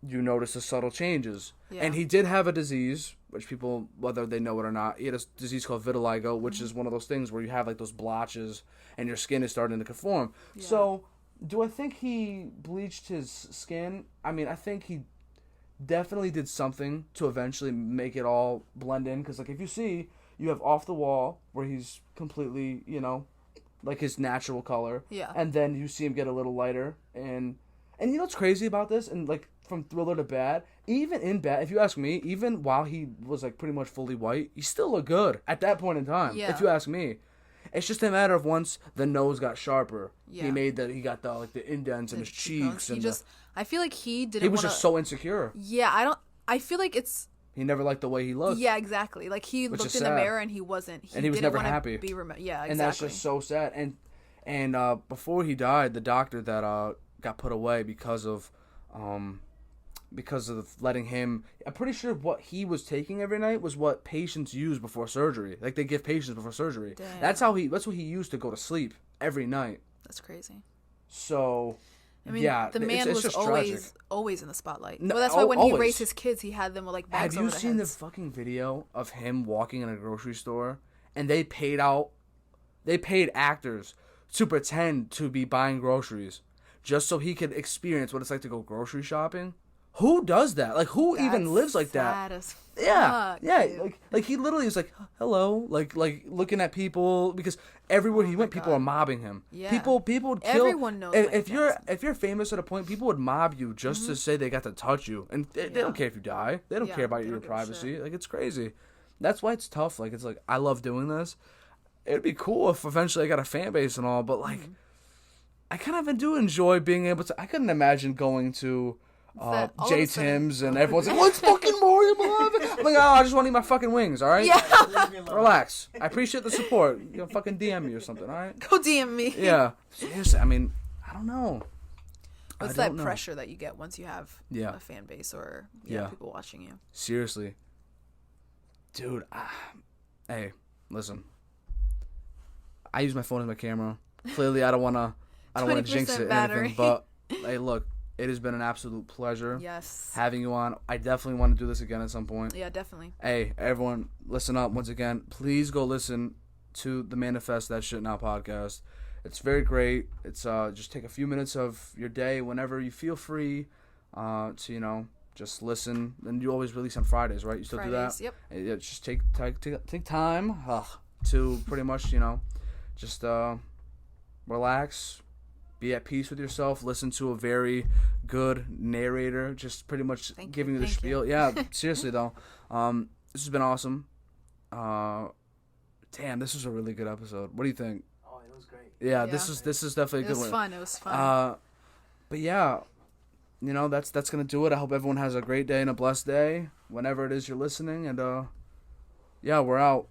you notice the subtle changes. Yeah. And he did have a disease, which people, whether they know it or not, he had a disease called vitiligo, which is one of those things where you have like those blotches and your skin is starting to conform. Yeah. So, do I think he bleached his skin? I mean, I think he definitely did something to eventually make it all blend in. Because, like, if you see, you have off the wall where he's completely, you know, like his natural color. Yeah. And then you see him get a little lighter. And you know what's crazy about this? And, like, from Thriller to Bad, even in Bad, if you ask me, even while he was, like, pretty much fully white, he still looked good at that point in time, if you ask me. It's just a matter of once the nose got sharper, he got the, like, the indents in his cheeks. And I feel like he didn't He was just so insecure. Yeah, I feel like it's... He never liked the way he looked. Yeah, exactly. Like, he looked in the mirror and he wasn't. He was never happy. Yeah, exactly. And that's just so sad. And before he died, the doctor that got put away because of letting him, I'm pretty sure what he was taking every night was what patients use before surgery. Like, they give patients before surgery. Damn. That's what he used to go to sleep every night. That's crazy. So, I mean, yeah, the man was always in the spotlight. No, well, that's why when always. he raised his kids, he had them with, like, bags over their heads. Have you seen the fucking video of him walking in a grocery store and they paid actors to pretend to be buying groceries just so he could experience what it's like to go grocery shopping? Who does that? Like, who even lives like that? As yeah, fuck, dude. like he literally was like, hello, like looking at people, because everywhere he went, people are mobbing him. Yeah. People would kill. Everyone knows. If you're famous at a point, people would mob you just to say they got to touch you, and they don't care if you die. They don't care about your privacy. Like, it's crazy. That's why it's tough. Like, it's like, I love doing this. It'd be cool if eventually I got a fan base and all, but like, I kind of do enjoy being able to. I couldn't imagine going to J. Tim's and everyone's like, what's fucking Mario beloved? I'm like, oh, I just want to eat my fucking wings, all right? Yeah. Relax. I appreciate the support. You know, fucking DM me or something, all right? Go DM me. Yeah. Seriously, I mean, I don't know. What's that pressure that you get once you have a fan base or people watching you? Seriously. Dude, hey, listen. I use my phone as my camera. Clearly, I don't want to jinx it or anything, but hey, look. It has been an absolute pleasure having you on. I definitely want to do this again at some point. Yeah, definitely. Hey, everyone, listen up once again. Please go listen to the Manifest That Shit Now podcast. It's very great. It's just take a few minutes of your day whenever you feel free to, you know, just listen. And you always release on Fridays, right? You still do that? Yep. Yeah, just take time to pretty much, you know, just relax. Be at peace with yourself. Listen to a very good narrator, just pretty much giving you the spiel. Yeah, seriously though, this has been awesome. Damn, this was a really good episode. What do you think? Oh, it was great. Yeah. This is definitely a good one. It was fun. But yeah, you know, that's gonna do it. I hope everyone has a great day and a blessed day whenever it is you're listening. And yeah, we're out.